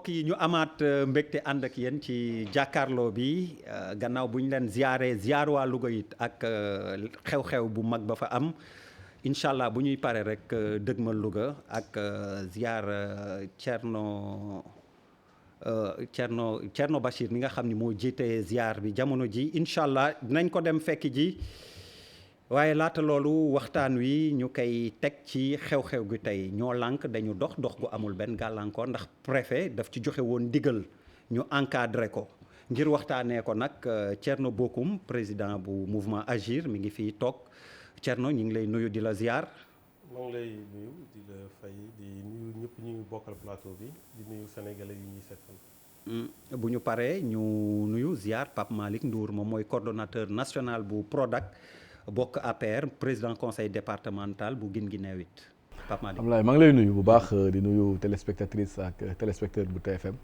mbokk yi ñu amaat mbégte ànd ak yéen ci jàkkaarloo bi gannaaw bu ñu leen ziar waa Louga it ak xew-xew bu mag ba fa am incha allah bu ñuy pare rek dëgmal Louga ak ziar Thierno Bachir mi nga xam ni moo jiite ziar bi jamono ji incha allah dinañ ko dem fekk ji waaye laata loolu waxtaan wi ñu koy teg ci xew-xew gi tey ñoo lànk dañu dox gu amul benn gàllankoor ndax préfet daf ci joxe woon ndigal ñu encadré ko ngir waxtaanee ko nag Thierno Bocoum président bu mouvement Agir mi ngi fii toog Thierno ñu ngi lay nuyu di la ziar. maa ngi lay nuyu di la fay di nuyu ñëpp ñu bokkal plateau bi di nuyu sénégalais yi ñuy seetaan. bu ñu paree ñu nuyu ziar Pape Malick Ndour moom mooy coordonnateur national bu PRODAC. bokk APR président conseil départemental bu Guinguinéo it Pape Malick. Abdoulaye maa ngi lay nuyu bu baax di nuyu téléspectatrice ak téléspectateur bu TFM.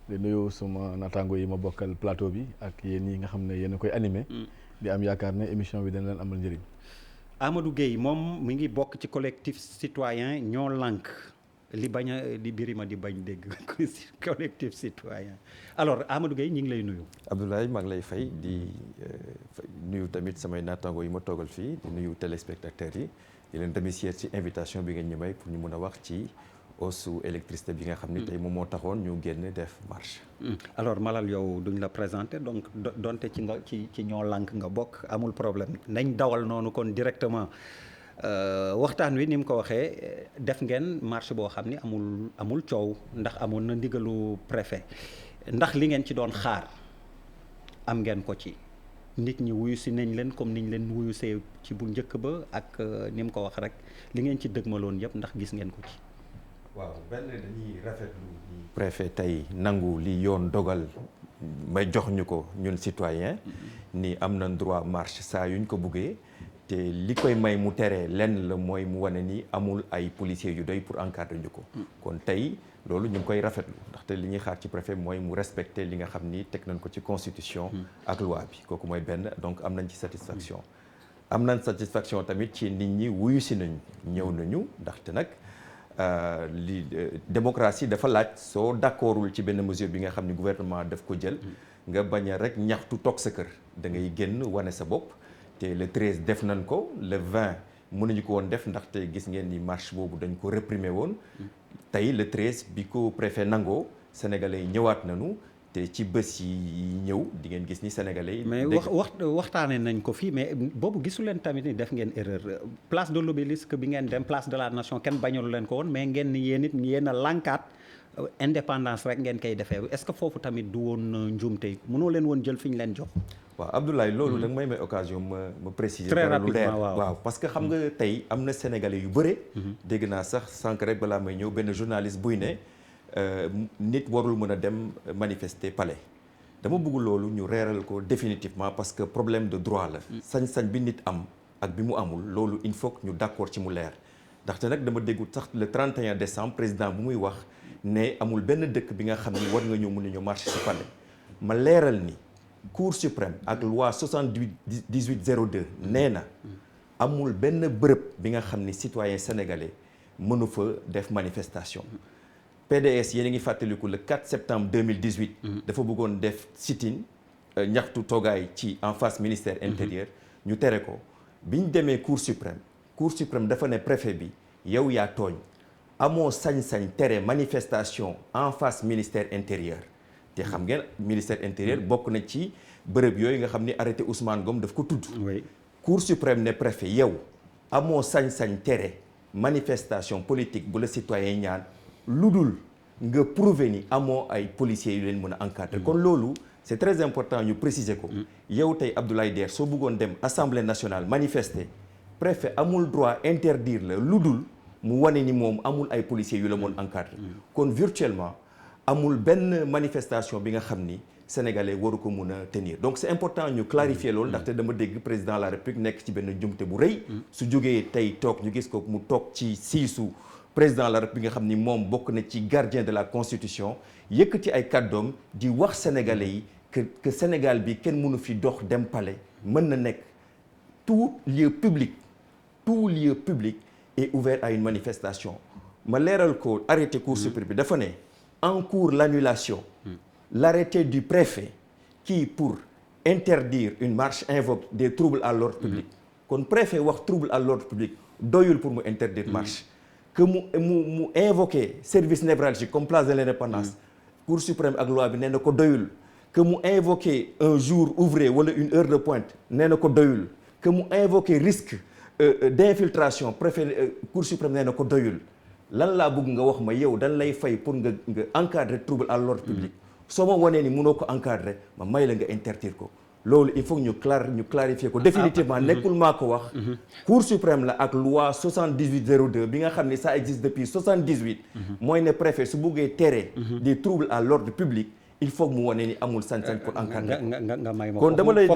di nuyu suma naataango yi ma bokkal plateau bi ak yéen ñi nga xam ne yéen a koy animé. di am yaakaar ne émission bi dana leen amal njëriñ. Amadou Gueye moom mi ngi bokk ci collectif citoyen ñoo lànk li bañ a li Birima di bañ dégg collectif citoyen alors Amadou Gueye ñu ngi lay nuyu. Abdoulaye maa ngi lay fay di nuyu tamit samay naataango yi ma toogal fii di nuyu téléspectateurs yi di leen remercier ci invitation bi ngeen ñu may pour ñu mën a wax ci hausse électricité bi nga xam ni tey moom moo taxoon ñu génn def marche. alors Malal yow duñ la présenter donc donte ci ñoo lànk nga bokk amul problème nañ dawal noonu kon directement. waxtaan wi ni mu ko waxee def ngeen marche boo xam ni amul coow ndax amoon na ndigalu préfet ndax li ngeen ci doon xaar am ngeen ko ci nit ñi wuyu si nañ leen comme niñ leen wuyu see ci bu njëkk ba ak ni mu ko wax rek li ngeen ci dëgmaloon yëpp ndax gis ngeen ko ci. waaw benn dañuy rafetlu ni préfet tey nangu li yoon dogal may jox ñu ko ñun citoyen ni am na droit marche saa yuñ ko buggee. te li koy may mu tere lenn la mooy mu wane ni amul ay policiers yu doy pour encadrer ñu ko. kon tey loolu ñu ngi koy rafetlu ndaxte li ñuy xaar ci préfet mooy mu respecter li nga xam ni teg nañ ko ci constitution. ak loi bi kooku mooy benn donc am nañ ci satisfaction. am nañ satisfaction tamit ci nit ñi wuyu si nañ ñëw nañu ndaxte nag démocratie dafa laaj soo d'accordul ci benn mesure bi nga xam ni gouvernement daf ko jël. nga bañ a rek ñaxtu toog sa kër da ngay génn wane sa bopp. te le 13 def nañ ko le 20 mënuñu ko woon def ndaxte gis ngeen ni marche boobu dañ ko réprimer woon tey le 13 bi ko préfet nangoo sénégalais yi ñëwaat nañu te ci bés yi ñëw di ngeen gis ni sénégalais yi. mais waxtaanee nañ ko fii mais boobu gisu leen tamit ni def ngeen erreur place de l'Obélisque bi ngeen dem place de la nation kenn bañalu leen ko woon mais ngeen ni yéen it yéen a lànkaat indépendance rek ngeen koy defee est-ce que foofu tamit du woon njuumte mënoo leen woon jël fi ñu leen jox. waaw Abdoulaye loolu da nga may occasion ma préciser. très lu leer rapidement waaw parce que xam nga tey am na sénégalais yu bëre. dégg naa sax sànq rek balaa may ñëw benn journaliste buy ne nit warul mën a dem manifester palais dama bëgg loolu ñu reeral ko définitivement parce que problème de droit la. sañ-sañ bi nit am ak bi mu amul loolu il faut que ñu d'accord ci mu leer ndaxte nag dama déggu sax le 31 décembre président bu muy wax ne amul benn dëkk bi nga xam ni war nga ñëw mën nañu marcher ci palais ma leeral ni. Cour suprême ak loi 7802 nee na amul benn bërëb bi nga xam ni citoyen sénégalais mënu fa def manifestation PDS yéen a ngi fàttaliku le 4 septembre 2018 dafa bëggoon def sit-in ñaxtu toogaay ci en face ministère intérieur ñu tere ko bi ñu demee Cour suprême dafa ne préfet bi yow yaa tooñ amoo sañ-sañ tere manifestation en face ministère intérieur te xam ngeen ministère intérieur bokk na ci bërëb yooyu nga xam ni arrêté Ousmane Ngom daf ko tudd. oui Cour suprême ne préfet yow amoo sañ-sañ tere manifestation politique bu la citoyen ñaan lu dul nga prouver ni amoo ay policiers yu leen mën a encadrer. kon loolu c'est très important ñu préciser ko. yow tey Abdoulaye Der soo bëggoon dem assemblée nationale manifester préfet amul droit interdire la lu dul mu wane ni moom amul ay policiers yu la mën encadrer. kon virtuellement. amul benn manifestation bi nga xam ni sénégalais waru ko mun a tenir donc c'est important ñu clarifier loolu ndaxte dama dégg président de la république nekk ci benn jumte bu rëy su jógee tey toog ñu gis ko mu toog ci siisu président de la république nga xam ni moom bokk na ci gardien de la constitution yëkkati ay kàddoom di wax sénégalais yi que Sénégal bi kenn mënu fi dox dem palais mën na nekk tout lieu public est ouvert à une manifestation ma leeral ko arrêté Cour suprême bi dafa ne encourt l'annulation. L'arrêté du préfet qui, pour interdire une marche, invoque des troubles à l'ordre public. kon préfet wax trouble à l'ordre public doyul pour mu interdire marche. que mu invoqué service névralgique comme place de l'indépendance. Cour suprême ak loi bi nee na ko doyul. que mu invoqué un jour ouvré wala une heure de pointe nee na ko doyul. que mu invoqué risque d'infiltration préfet Cour suprême nee na ko doyul. lan laa bëgg nga wax ma yow dañ lay fay pour nga encadrer trouble à l'ordre public. soo ma wanee ni mënoo ko encadrer ma may la nga interdire ko. loolu il faut ñu clarifier ko définitivement nekkul maa ko wax. Cour suprême la ak loi 7802 bi nga xam ne ça existe depuis 78. mooy ne préfet su buggee tere. des troubles à l'ordre public. il faut mu wane ni amul sañ-sañ pour encadrer. nga may ma kon damay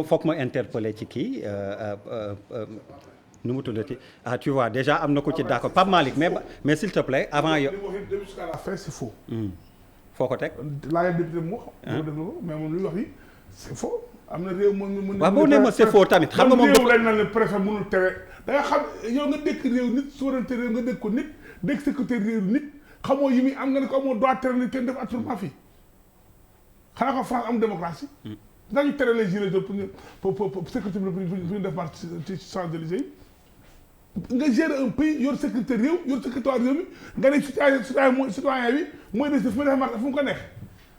foog ma interpeller ci kii nu mu tuddati tu vois déjà am na ko ci d'accord Pape Malick mais s'il te plaît avant yow. jusqu'à la fin c'est faux. foo ko teg. laajal député mu wax. mais moom lu wax yi c'est faux. am na réew mën waaw boo nee ma c'est faux tamit xam nga moom réew lañ naan le préfet mënul tere da nga xam yow nga dëkk réew nit souveraineté réew nga dëkk ko nit dëkk sécurité réew nit xamoo yi muy am nga ne ko amoo droit tere ni kenn def attroupement fii xanaa ko France am démocratie dañu tere les gilets jaunes pour sécurité bi pour ñu def marche ci Champs-Élysées yi nga gérer un pays yor sécurité réew yor sécurité réew mi nga ne citoyen bi mooy des fu mu def marche fu mu ko neex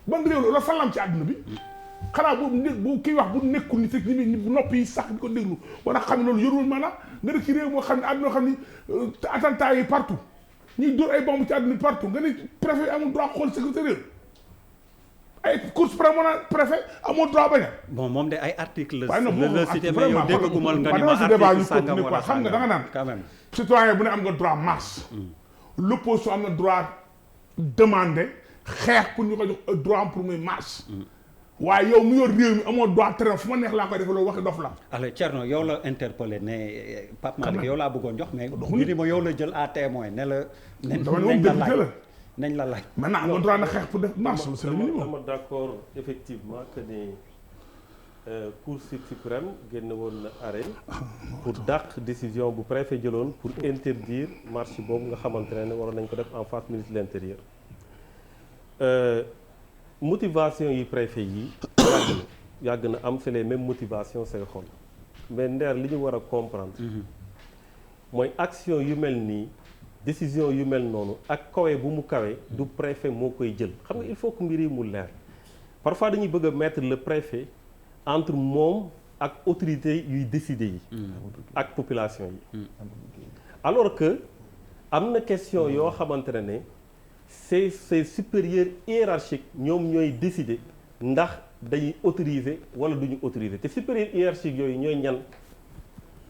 ban réew la fan la am ci àdduna bi xanaa bu kii wax bu nekkul nit ak ñi bu noppi yi sax di ko déglu war a xam ne loolu yorul maanaam nga def ci réew moo xam ne àdduna xam ni attentat yi partout ñuy dóor ay bomb ci àdduna partout nga ne préfet amul droit xool sécurité réew ay Cour suprême moo naan préfet amul droit bañ a. bon moom de ay article waaye non moom cité mais yow déggumal nga ni ma article sangam wala xam nga da nga naan quand même citoyen bu ne am nga droit marche l'opposition am na droit demander xeex pour ñu ko jox droit pour muy marche waaye yow mu yor réew mi amoo droit tere fu ma neex laa koy def loolu waxi dof la. alors Thierno yow la interpellé ne Pape Malick yow laa bëggoon jox mais ñu ni ma yow la jël à témoin ne la. nañ la laaj. maintenant am nga droit na xeex pour def marche c'est le minimum. dama d'accord effectivement que ni Cour suprême génn woon na arrêt pour dàq décision bu préfet jëloon pour interdire marche boobu nga xamante ne waroon nañ ko def en face ministre de l'intérieur. motivation yi préfet yi yàgg na am c'est les mêmes motivations say xool mais ndeer li ñu war a comprendre mooy action yu mel nii décision yu mel noonu ak kawe bu mu kawe du préfet moo koy jël xam nga il faut que mbir yi mu leer parfois dañuy bëgg a mettre le préfet entre moom ak autorité yuy décider yi ak population yi alors que am na question yoo xamante ne ces supérieurs hiérarchiques ñoom ñooy décider ndax dañuy autoriser wala duñu autoriser te supérieurs hiérarchiques yooyu ñooy ñan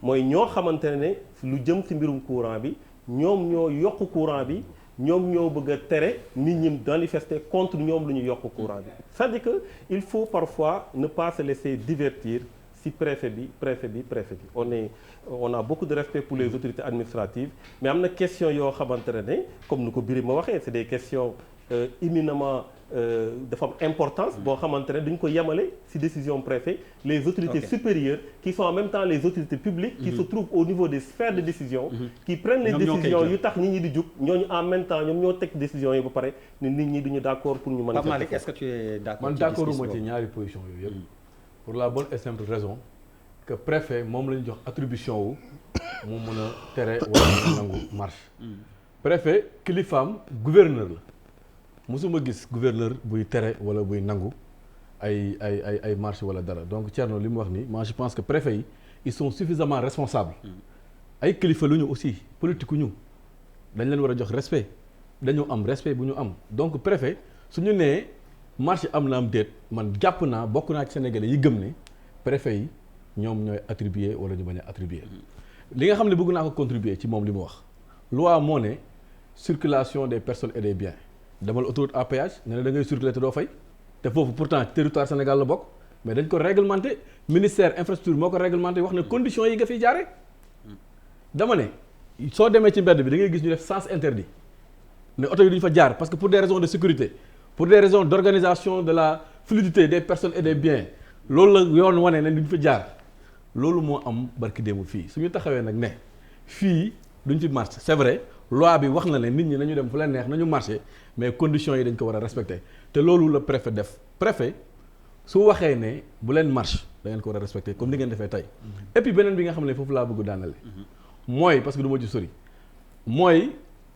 mooy ñoo xamante ne lu jëm ci mbirum courant bi ñoom ñoo yokk courant bi ñoom ñoo bëgg a tere nit ñi manifester contre ñoom lu ñu yokk courant bi c'est-à-dire que il faut parfois ne pas se laisser divertir si préfet bi on a beaucoup de respect pour les autorités administratives mais am na question yoo xamante ne comme ni ko Birima waxee c'est des questions éminemment dafa am importance boo xamante ne duñ ko yemale si décision préfet les autorités supérieures qui sont en même temps les autorités publiques qui se trouvent au niveau des sphères de décision qui prennent les décisions yu tax nit ñi di jug ñooñu en même temps ñoom ñoo teg décisions yi ba pare ne nit ñi duñu d'accord pour ñu mën a Pape Malick est-ce que tu es d'accord man d'accorduma ci ñaari position yooyu yëpp pour la bonne et simple raison que préfet moom la ñu jox attribution wu mu mën a tere wala nangu marche préfet kilifaam gouverneur la mosuma gis gouverneur buy tere wala buy nangu ay marche wala dara donc Thierno li mu wax nii moi je pense que préfet yi ils sont suffisamment responsables ay kilifa lu ñu aussi politique ñu dañ leen war a jox respect dañoo am respect bu ñu am donc préfet su ñu nee marche am na am déet man jàpp naa bokk naa ci Sénégalais yi gëm ne préfet yi ñoom ñooy attribuer wala ñu bañ a attribuer li nga xam ne bëgg naa ko contribuer ci moom li mu wax loi moo ne circulation des personnes et des biens demal autoroute à péage nga ne da ngay circuler te doo fay te foofu pourtant territoire Sénégal la bokk mais dañ ko réglementé ministère infrastructure moo ko réglementé wax ne conditions yi nga fiy jaare dama ne soo demee ci mbedd bi da ngay gis ñu def sens interdit ne oto yi duñu fa jaar parce que pour des raisons de sécurité pour des raisons d'organisation de la fluidité des personnes et des biens loolu la yoon wane ne duñu fa jaar loolu moo am barki démb fii suñu taxawee nag ne fii duñ ci marché c'est vrai loi bi wax na ne nit ñi nañu dem fu leen neex nañu marché mais conditions yi dañ ko war a respecter te loolu la préfet def préfet su waxee ne bu leen marche da ngeen ko war a respecter comme ni ngeen defee tey et puis beneen bi nga xam ne foofu laa bëgg daanale mooy parce que du ma ci sori mooy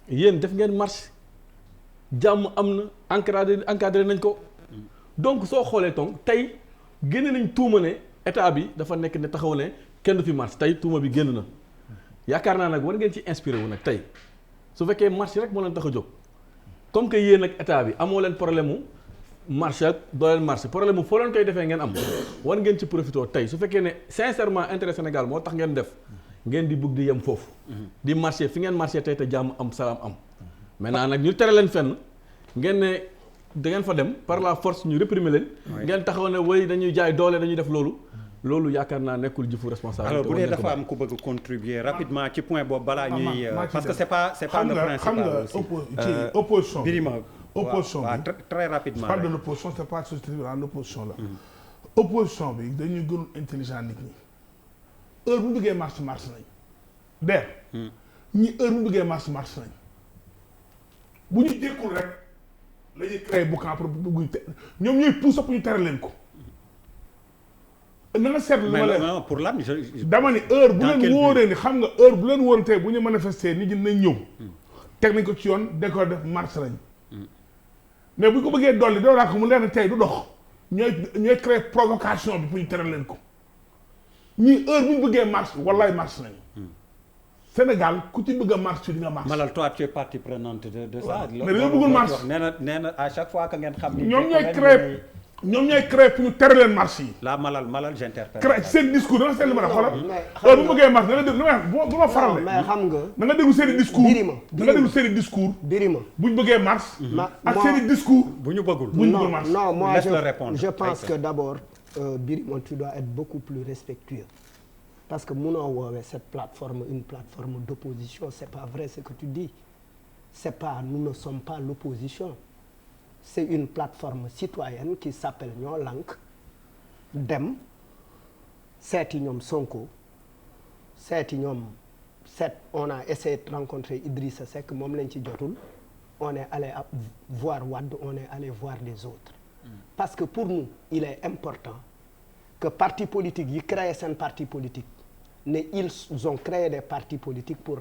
yéen def ngeen marche jàmm am na encadré nañ ko donc soo xoolee donc tey génne nañ tuuma ne état bi dafa nekk ne taxaw ne kenn du fi marche tey tuuma bi génn na yaakaar naa nag war ngeen ci inspiré wu nag tey su fekkee marche rek moo leen tax a jóg comme que yéen ak état bi amoo leen problème mu marche ak doo leen marche problème mu foo leen koy defee ngeen am war ngeen ci profité tey su fekkee ne sincèrement intérêt Sénégal moo tax ngeen def ngeen di bugg di yem foofu di marché fi ngeen marché tey te jàmm am salaam am maintenant nag ñu tere leen fenn ngeen ne da ngeen fa dem par la force ñu réprimer leen ngeen taxaw ne way dañuy jaay doole dañuy def loolu yaakaar naa nekkul jëfu responsable. alors bu dee dafa am ku bëgg contribuer rapidement ci point boobu balaa ñuy parce que c'est pas le principal aussi opposition Birima opposition bi très rapidement parle de l'opposition c'est pas société dans l'opposition la opposition bi dañuy gënul intelligent nit ñi heure bu bëggee marche nañ der ñi heure bu bëggee marche nañ bu ñu jékkul rek la ñuy créé boucan pour bugguñ te ñoom ñooy pousse pour ñu tere leen ko na nga seetlu li ma leen pour lan dama ni heure bu leen wóoree ni xam nga heure bu leen wóoree tey bu ñu manifester nit ñi nañ ñëw teg nañ ko ci yoon décor def marche nañ mais bu ñu ko bëggee dolli doo raa ko mu leer na tey du dox ñooy créé provocation bi pour ñu tere leen ko ñii heure bu ñu bëggee marche wallaay marche nañ Sénégal ku ci bëgg a marche di nga marche. Malal toi tu es partie prenante de ça. mais dañoo bëggul marche nee na à chaque fois que ngeen xam ni. ñoom ñooy créé pour ñu tere leen marche yi. la Malal j'interpelle. créé seen discours da nga seetlu ma ne xoolal. heure bu bëggee marche da nga déglu bu ma faral de. mais xam nga. da nga déglu seen i discours. da nga déglu seen i discours. Birima bu ñu bëggee marche. ak seen i discours. bu ñu bëggul marche. non moi je pense que d'abord Birima tu dois être beaucoup plus respectueux. Parce que munoo woowee cette plateforme une plateforme d'opposition c'est pas vrai ce que tu dis c'est pas nous ne sommes pas l'opposition c'est une plateforme citoyenne qui s'appelle Ñoo Lank dem seeti ñoom Sonko on a essayé de rencontrer Idrissa Seck moom lañ ci jotul on est allé voir Wade on est allé voir les autres parce que pour nous il est important que parti politique yi créé seen parti politique ne ils ont créé des partis politiques pour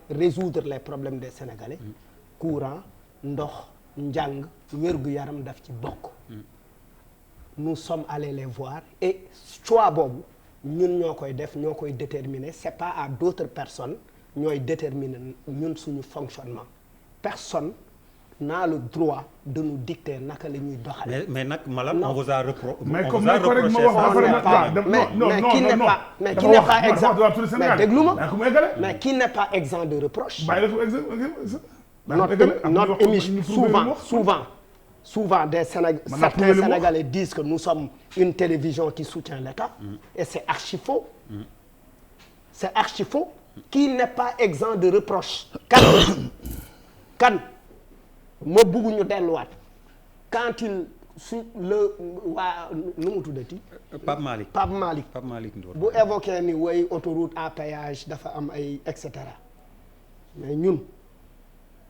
résoudre les problèmes des Sénégalais courant ndox njàng wér-gu-yaram daf ci bokk nous sommes allés les voir et choix boobu ñun ñoo koy def ñoo koy déterminer c'est pas à d'autres personnes ñooy déterminer ñun suñu fonctionnement personne n'a le droit de nous dicter naka la ñuy doxalee. mais nag Malal on vous a reproché. mais qui n'est pas exempt mais déglu ma mais qui n'est pas exempt de reproche. notre émission souvent certains Sénégalais disent que nous sommes une télévision qui soutient l'État et c'est archi faux. C'est archi faux. Qui n'est pas exempt de reproche. kan ma bëgg ñu delluwaat quand il waa nu mu tuddati. Pape Malick Ndour bu évoqué ni way autoroute à péage dafa am ay et cetera mais ñun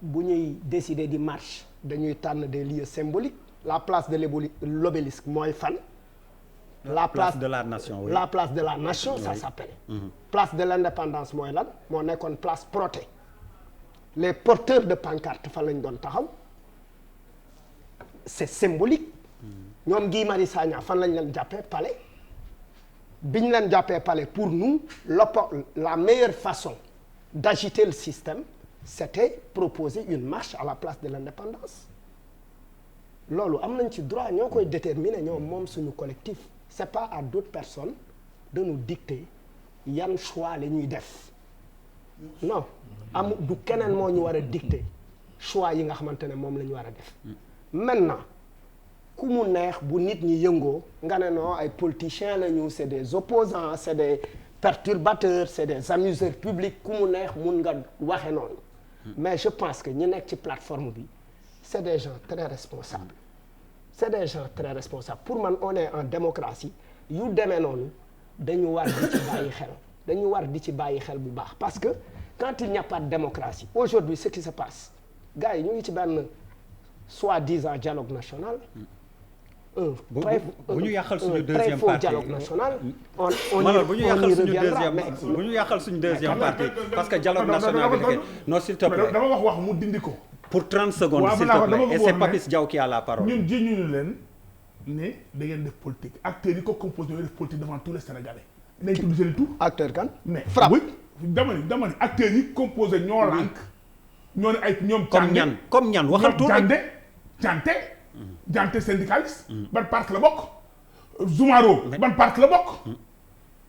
bu ñuy décider di marche dañuy tànn des lieux symboliques la place de l'obélisque mooy fan. la place de la nation oui. La place de la nation oui. Ça s'appelle. Place de l'indépendance mooy lan moo nekkoon place Protet. Les porteurs de pancartes fa lañ doon taxaw c'est symbolique ñoom Guy Marius Sagna fan lañ leen jàppee palais biñ leen jàppee palais pour nous la meilleure façon d'agiter le système c'était proposer une marche à la place de l'indépendance loolu am nañ ci droit ñoo koy déterminer ñoom moom suñu collectif c'est pas à d'autres personnes de nous dicter yan choix la ñuy def non du keneen moo ñu war a dicter choix yi nga xamante ne moom la ñu war a def maintenant ku mu neex bu nit ñi yëngoo nga ne non ay politiciens la ñu c'est des opposants c'est des perturbateurs c'est des amuseurs publics ku mu neex mun nga waxe noonu mais je pense que ñi nekk ci plateforme bi c'est des gens très responsables pour man on est en démocratie yu demee noonu dañu war di ci bàyyi xel bu baax parce que quand il n'y a pas de démocratie aujourd'hui ce qui se passe gars yi ñu ngi ci benn soi-disant dialogue national. bu ñu yàqal suñu deuxième très faux partie dialogue national. on bu ñu yàqal suñu deuxième bu ñu yàqal suñu deuxième partie parce que dialogue national bi non s'il te plaît dama wax mu dindi ko. pour 30 secondes waaw s'il te plaît et c'est Papis Diaw qui a la parole. ñun ji ñu leen ne da ngeen def politique acteurs yi ko composé def politique devant tous les Sénégalais. nañ tudd seen tur. acteur kan. mais Frappe. oui dama ni acteurs yi composé ñoo lànk. ñoo ne ay ñoom. comme ñan waxal tur Jante syndicaliste. ban parti la bokk. Zoumaro ban parti la bokk.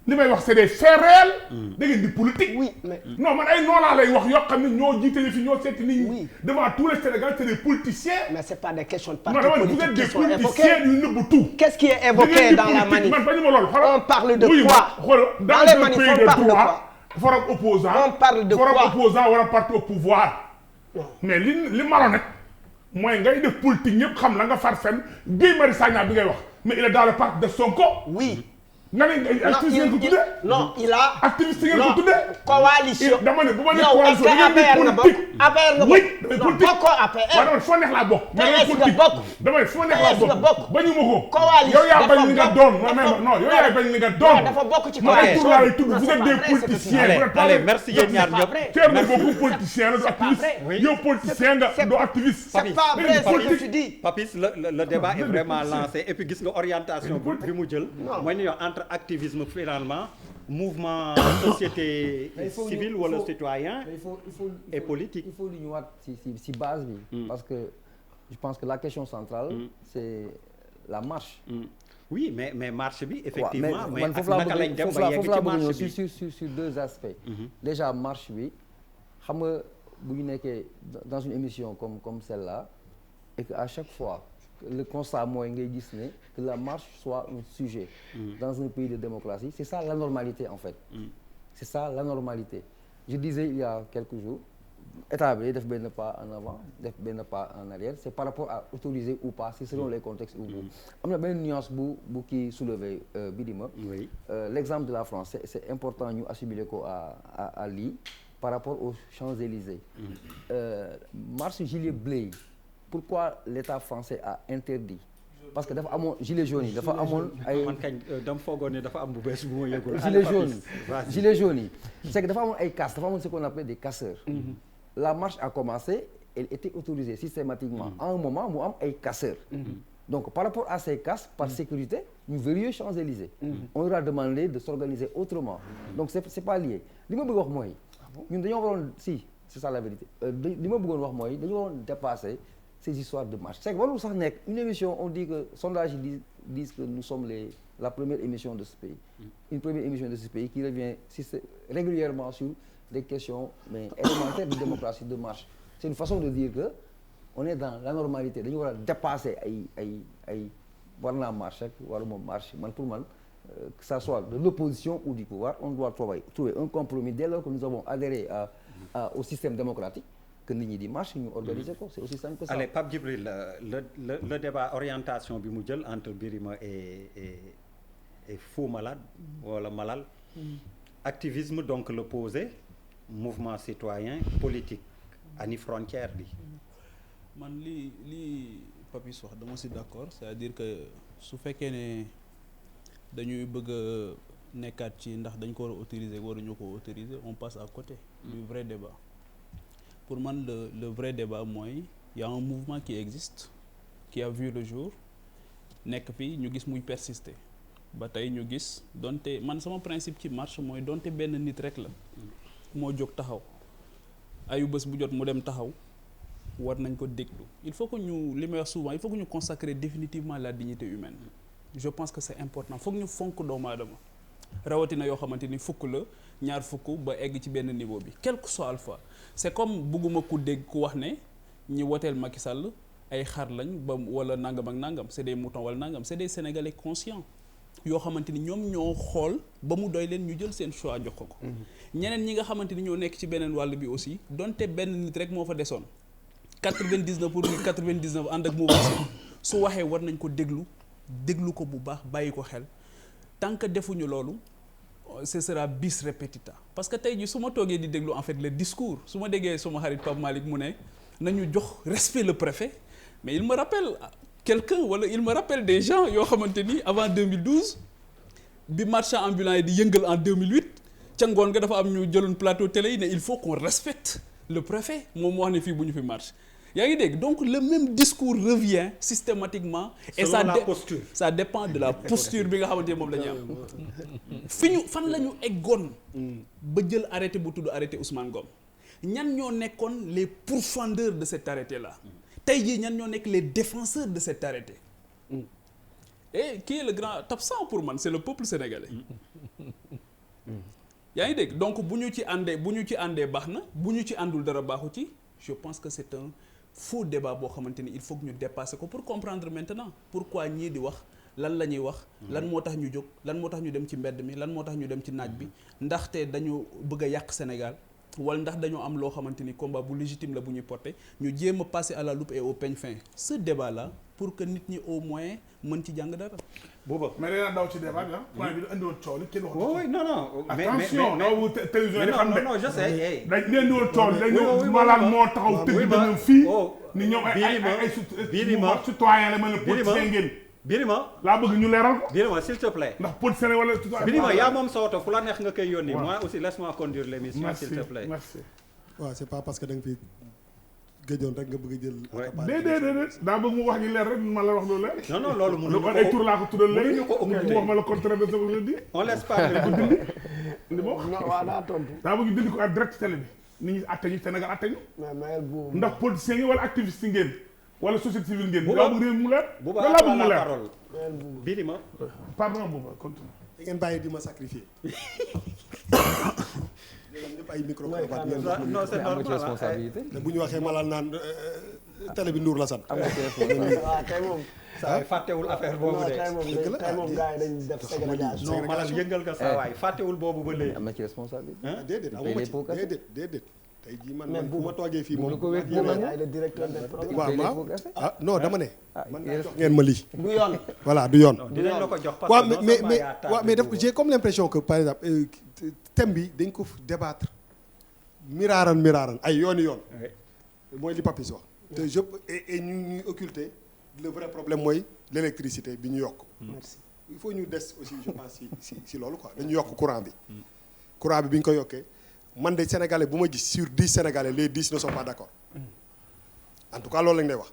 li may wax c'est des faits réels. da ngeen di politique. oui mais non man ay noolaa lay wax yoo xam ne ñoo jiite fi ñoo seeti nit ñi. devant tous les Sénégalais c'est des politiciens. mais c'est pas des questions de non parti dama ne vous êtes politique des qui sont évoquées. politiciens yu nëbb tout. Qu'est-ce qui est évoqué dans la manif? man bañu ma loolu On parle de quoi? Dans les manifs, on parle de quoi? dafa am opposant. On parle de quoi? dafa am opposant wala parti au pouvoir. mais li malhonnête mooy ngay def politique ñëpp xam la nga far fenn Guy Marius Sagna bi ngay wax mais il est dans le parti de Sonko. Oui. nga ne activiste ngeen ko tuddee. non il a. activiste ngeen ko tuddee. coalition. dama ne bu ma nee yow est-ce que coalition APR nga bokk. APR nga bokk. oui damay politique bokkoo APR. waaw dama foo neex laa bokk. mais damay politique damay foo neex laa bokk. bañu ma ko. coalition yow yaa bañ li nga doon. dafa non yow yaa bañ li nga doon. dafa bokk ci ma ay coalition. tur laa lay tudd vous êtes des politiciens. allez merci yéen ñaar ñëpp. Thierno bokku politicien la du activiste. yow politicien nga du activiste. c'est pas vrai ce que tu dis. Papis le débat est vraiment lancé et puis gis nga orientation bi mu jël. mooy ni yow entre activisme finalement mouvement société civile wala citoyen et politique. il faut lu ñëwaat ci base bi. parce que je pense que la question centrale. c'est la marche. oui mais marche bi effectivement. mais man ak naka lañ dem ba yegg ci marche bi sur deux aspects. déjà marche bi xam nga bu ñu nekkee dans une émission comme celle-là et que à chaque fois le constat mooy ngay gis ne que la marche soit un sujet. dans un pays de démocratie c'est ça l'anormalité en fait. c'est ça l'anormalité. je disais il y a quelques jours état bi def benn pas en avant def benn pas en arrière c'est par rapport à autoriser ou pas c'est selon les contextes ou am na benn nuance bu kii soulever Birima. oui l'exemple de la France c'est important ñu assimiler ko à lii par rapport aux Champs-Élysées. marche gilet bleu yi pourquoi l'État français a interdit parce que dafa amoon gilet jaune yi dafa amoon ay. man kañ dama foogoon ne dafa am bu bees bu ma yëgul. gilet jaune yi c'est que dafa amoon ay casse dafa amoon ce qu'on appelle des casseurs. la marche a commencé elle était autorisée systématiquement à un moment mu am ay casseurs. donc par rapport à ces casses par sécurité ñu verrouillé Champs-Élysées. on leur a demandé de s'organiser autrement. donc c'est pas lié li ma bëgg wax mooy. ñun dañoo waroon si c'est ça la vérité li ma bëggoon wax mooy dañu waroon dépasser ces histoires de marche c'est que warul sax nekk une émission on dit que sondage yi disent que nous sommes la première émission de ce pays. une première émission de ce pays qui revient régulièrement sur des questions mais élémentaires de démocratie de marche. c'est une façon de dire que on est dans l'anormalité dañu war a dépasser ay war naa marche rek waruma marche man pour man que ça soit de l'opposition ou du pouvoir on doit trouver un compromis dès lors que nous avons adhéré au système démocratique que nit ñi di marche ñu organiser ko c'est aussi simple que ça. allez Pape Djibril le débat orientation bi mu jël entre Birima et Fou Malade wala Malal. activisme donc l'opposé mouvement citoyen politique ani frontière bi. man li Papis wax dama si d'accord c'est-à-dire que su fekkee ne dañuy bëgg a nekkaat ci ndax dañ ko war a autoriser waruñu ko autoriser on passe à côté du vrai débat. pour man le vrai débat mooy y a un mouvement qui existe qui a vu le jour nekk fii ñu gis muy persister ba tey ñu gis donte man sama principe ci marche mooy donte benn nit rek la moo jóg taxaw ayu bés bu jot mu dem taxaw war nañ ko déglu il faut que ñu li may wax souvent il faut que ñu consacrer définitivement la dignité humaine je pense que c'est important foog ñu fonk doomu aadama rawatina yoo xamante ni fukk la ñaar fukk ba egg ci benn niveau bi quel que soit alpha c'est comme bugguma ku dégg ku wax ne ñi woteel Macky Sall ay xar lañ ba wala nangam ak nangam c'est des moutons wala nangam c'est des Sénégalais conscients yoo xamante ni ñoom ñoo xool ba mu doy leen ñu jël seen choix jox ko ñeneen ñi nga xamante ni ñoo nekk ci beneen wàll bi aussi donte benn nit rek moo fa desoon 99 pour 99 ànd ak mouvement su waxee war nañ ko déglu ko bu baax bàyyi ko xel tant que defuñu loolu ce sera bis repetita parce que tey ji su ma toogee di déglu en fait le discours su ma déggee suma xarit Pape Malick mu ne nañu jox respect le préfet mais il me rappelle quelqu'un wala il me rappelle des gens yoo xamante ni avant 2012 bi marchand ambulant yi di yëngal en 2008 ca ngoon nga dafa am ñu jëloon plateau télé yi ne il faut qu'on respecte le préfet moom moo wax ne fii bu ñu fi marche yaa ngi dégg donc le même discours revient systématiquement et ça dépend de la posture bi nga xamante ne moom la ñu am fi ñu fan la ñu eggoon ba jël arrêté bu tudd arrêté Ousmane Ngom ñan ñoo nekkoon les pourfendeurs de cet arrêté là tey jii ñan ñoo nekk les défenseurs de cet arrêté et qui est le grand absent pour man c'est le peuple sénégalais yaa ngi dégg donc bu ñu ci àndee baax na bu ñu ci àndul dara baaxu ci je pense que c'est un faux débat boo xamante ni il faut que ñu dépasser ko pour comprendre maintenant pourquoi ñii di wax lan la ñuy wax lan moo tax ñu jóg lan moo tax ñu dem ci mbedd mi lan moo tax ñu dem ci naaj bi ndaxte dañu bëgg a yàq Sénégal wala ndax dañoo am loo xamante ni combat bu légitime la bu ñuy porter ñu jéem a passer à la loupe et au peigne fin ce débat là pour que nit ñi au moins mën ci jàng dara. booba mais nee naa daw ci débat bi point bi andi woon coow li kenn waxu oui non attention non télévision yi xam ne non je sais dañ leen di woon coow li dañu malade moo taxaw tëgg benn fii ni ñoom ay citoyen la mën a politicien ngeen Birima laa bëgg ñu leeral ko Birima s'il te plaît ndax politicien wala Birima yaa moom sa oto fu la neex nga koy yónni moi aussi laisse-moi conduire l'émission s'il te plaît merci waaw c'est pas parce que da nga fi gëjoon rek nga bëgg a jël déedéet daa bëgg mu wax ñu leer rek ma la wax loolu leer non loolu mënuñu ko ay tur laa ko tuddal léegi mënuñu ko occulter mu wax ma le contraire de ce que je dis on laisse parler ko dindi li ma wax waaw daa tontu. daa bëgg dindi ko ak direct télé bi nit ñi atte ñu Sénégal atte ñu ndax politiciens yi wala activiste yi ngeen wala société civile ngeen daa bëgg réew mu leer da laa bëgg mu leer Birima pardon Bouba continue da ngeen bàyyi di ma sacrifier ñëpp ay micro non c'est normal te bu ñu waxee malal naan télé bi Ndour la sant waaw tey moom. saa fàttewul affaire boobu de tey moom gars yi dañ def ségrégation. non malal yëngal nga saa waay fàttewul boobu ba léegi am na ci responsabilité. déedéet amuma ci déedéet tey jii man bu ma toogee fii moom ko wér le directeur des programmes. waaw non dama ne man naa jox ngeen ma lii du yoon. voilà du yoon dinañ la ko jox parce waaw que mais daf j'ai comme l'impression que par exemple thème bi dañ ko débattre miraaran ay yoon mooy li Papis wax te et ñuy occulter le vrai problème mooy l'électricité bi ñu yokk merci. il faut ñu des aussi je pense si loolu quoi dañu yokk courant bi ñu ko yokkee man de sénégalais bu ma gis sur 10 sénégalais les 10 ne sont pas d'accord en tout cas loolu lañ lay wax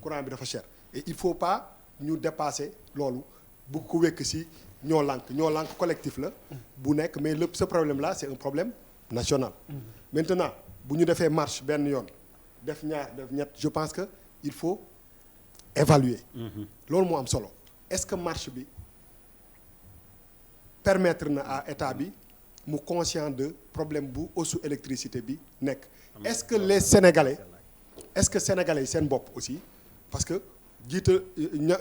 courant bi dafa cher et il faut pas ñu dépasser loolu bu ko wekk si ñoo lànk collectif la bu nekk mais ce problème là c'est un problème national maintenant bu ñu defee marche benn yoon def ñaar def ñett je pense que il faut évaluer loolu moo am solo est-ce que marche bi permettre na à état bi mu conscient de problème bu hausse électricité bi nekk est-ce que les sénégalais yi seen bopp aussi parce que jiita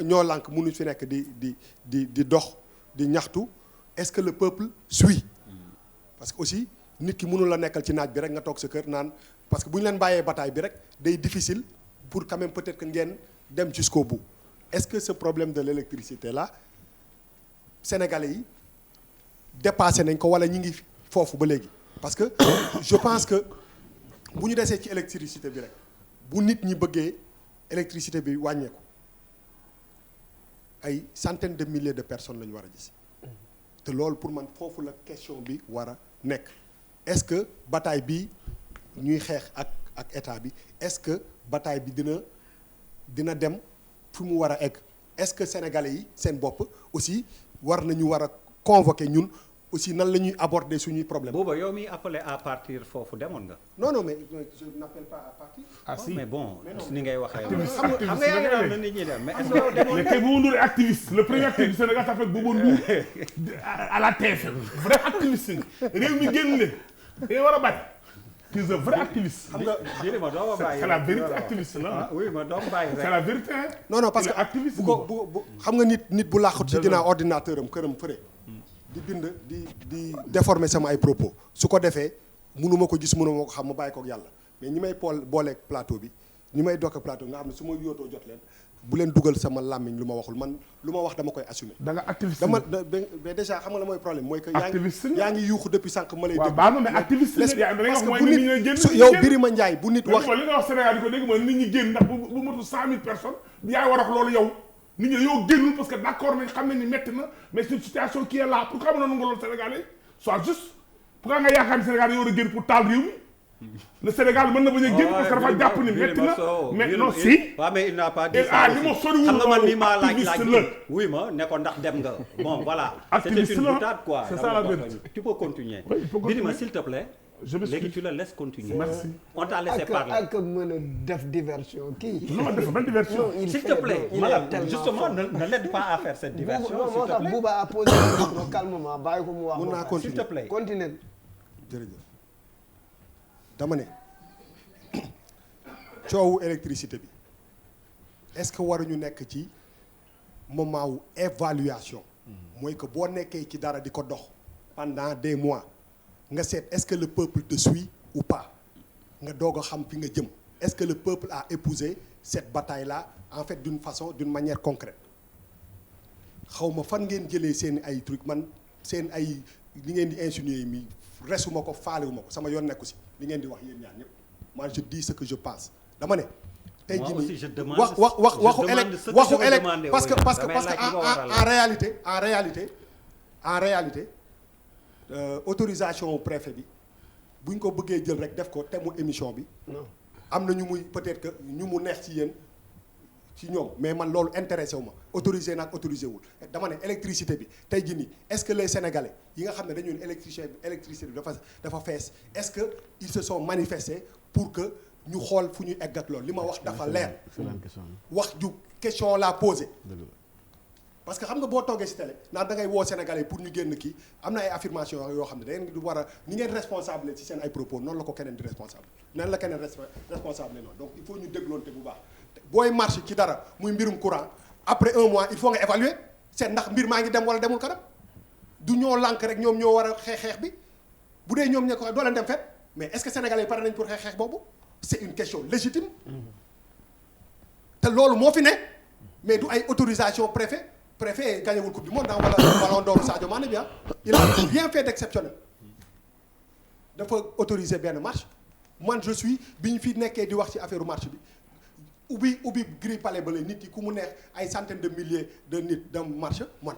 ñoo lànk mënuñ fi nekk di dox di ñaxtu est-ce que le peuple suit parce que aussi nit ki mënul la nekkal ci naaj bi rek nga toog sa kër naan parce que bu ñu leen bàyyee bataille bi rek day difficile pour quand même peut-être que ngeen dem jusqu'au bout est-ce que ce problème de l'électricité là sénégalais yi dépassé nañ ko wala ñi ngi foofu ba léegi parce que je pense que bu ñu desee ci électricité bi rek bu nit ñi bëggee électricité bi wàññeeku ay centaines de milliers de personnes la ñu war a gis te loolu pour man foofu la question bi war a nekk est-ce que bataille bi ñuy xeex ak état bi est-ce que bataille bi dina dem fi mu war a egg est-ce que sénégalais yi seen bopp aussi war a convoquer ñun aussi nan la ñuy aborder suñuy problème. booba yow mi appelé à partir foofu demoon nga. non mais je n'appelle pas à partir. ah si mais bon ni ngay waxee. xam nga yaa ngi naan na nit ñi dem mais est-ce que yow demoon mais tey Bouba Ndour est activiste le premier activiste du Sénégal s'appelle Bouba Ndour à la TFM vrai activiste nga réew mi génn leen dañu war a bàyyi. tu es un vrai activiste. xam nga ma doo ma bàyyi c'est la vérité activiste la. oui ma doo ma bàyyi rek. c'est la vérité. non parce que activiste bu xam nga nit bu làqatu ci ginnaaw ordinateur am këram fëre. di bind di déformer sama ay propos su ko defee mënuma ko gis mënuma ko xam ma bàyyi kook yàlla mais ñi may booleeg plateau bi ñi may dokk plateau nga xam ne su ma yootoo jot leen bu leen dugal sama làmmiñ lu ma waxul man lu ma wax dama koy assumer. da nga activiste mais déjà xam nga la mooy problème mooy que. activiste yaa ngi yuuxu depuis sànq ma lay. waaw baax na mais activiste la parce que bu nit yow Birima Ndiaye bu nit wax. li nga wax Sénégal di ko dégg mooy nit ñi génn ndax bu motul 100 000 personnes yaay war a wax loolu yow nit ñi yow génnul parce que d'accord nañ xam nañ ni métti na mais c'est une situation qui est là pourquoi mën na nga loolu Sénégalais soit juste pourquoi nga yaakaar ni Sénégal yow war a génn pour taal réew mi le Sénégal mën na bañ a génn parce que dafa jàpp ni métti na mais non si. waaw mais il n'a pas dit ça li ma soriwul xam nga man mi maa laaj activiste la wuy ma ne ko ndax dem nga bon voilà. activiste c'était une la boutade quoi. c'est ça la vérité. Tu peux continuer. Oui, il faut continuer. Birima s'il te plaît. je me léegi tu le laisses continuer. merci. on t'a laissé parler. ak mën a def diversion kii. non def ban diversion. s'il te plaît madame justement ne l'aide pas à faire cette diversion. moo tax Bouba a posé le micro calmement bàyyi ko mu wax. mun naa continuer s'il te plaît. continue. jërëjëf dama ne coowu électricité bi est-ce que waruñu nekk ci moment wu évaluation mooy que boo nekkee ci dara di ko dox pendant des mois nga seet est-ce que le peuple te suit ou pas nga doog a xam fi nga jëm est-ce que le peuple a épousé cette bataille-là en fait d'une façon d'une manière concrète xawma fan ngeen jëlee seen ay truc man seen ay li ngeen di insinuer mi resuma ko faalewuma ko sama yoon nekku si li ngeen di wax yéen ñaar ñëpp moi je dis ce que je pense dama ne tey jii nii waxu élec parce que en réalité autorisation préfet bi buñ ko bëggee jël rek def ko thème mu émission bi am na ñu muy peut-être que ñu mu neex ci yéen ci ñoom mais man loolu intéressé wu ma autorisé naag autorisé wul dama ne électricité bi tey jii nii est-ce que les sénégalais yi nga xam ne dañu ne électricité bi dafa fees est-ce que ils se sont manifestés pour que ñu xool fu ñu egg ak loolu li ma wax dafa leer wax ju question la posé parce que xam nga boo toogee ci télé naan da ngay woo sénégalais pour ñu génn kii am na ay affirmation yoo xam ne da ngeen di war a ni ngeen responsable ci seen ay propos noonu la ko keneen di responsable nan la keneen responsable noonu donc il faut ñu dégloonte bu baax booy marché ci dara muy mbirum courant après un mois il faut nga évaluer seet ndax mbir maa ngi dem wala demul kanam du ñoo lànk rek ñoom ñoo war a xeex bi bu dee ñoom ñoo ko doo leen dem fet mais est-ce que sénégalais yi pare nañ pour xeex boobu c'est une question légitime te loolu moo fi ne mais du ay autorisation préfet gagnewul coupe du monde wala ballon d'or Sadio Mané bi il a rien fait d'exceptionnel dafa autoriser benn marche man je suis bi ñu fi nekkee di wax ci affaire marche bi ubbi grille palais ba la nit yi ku mu neex ay centaines de milliers de nit dem marche man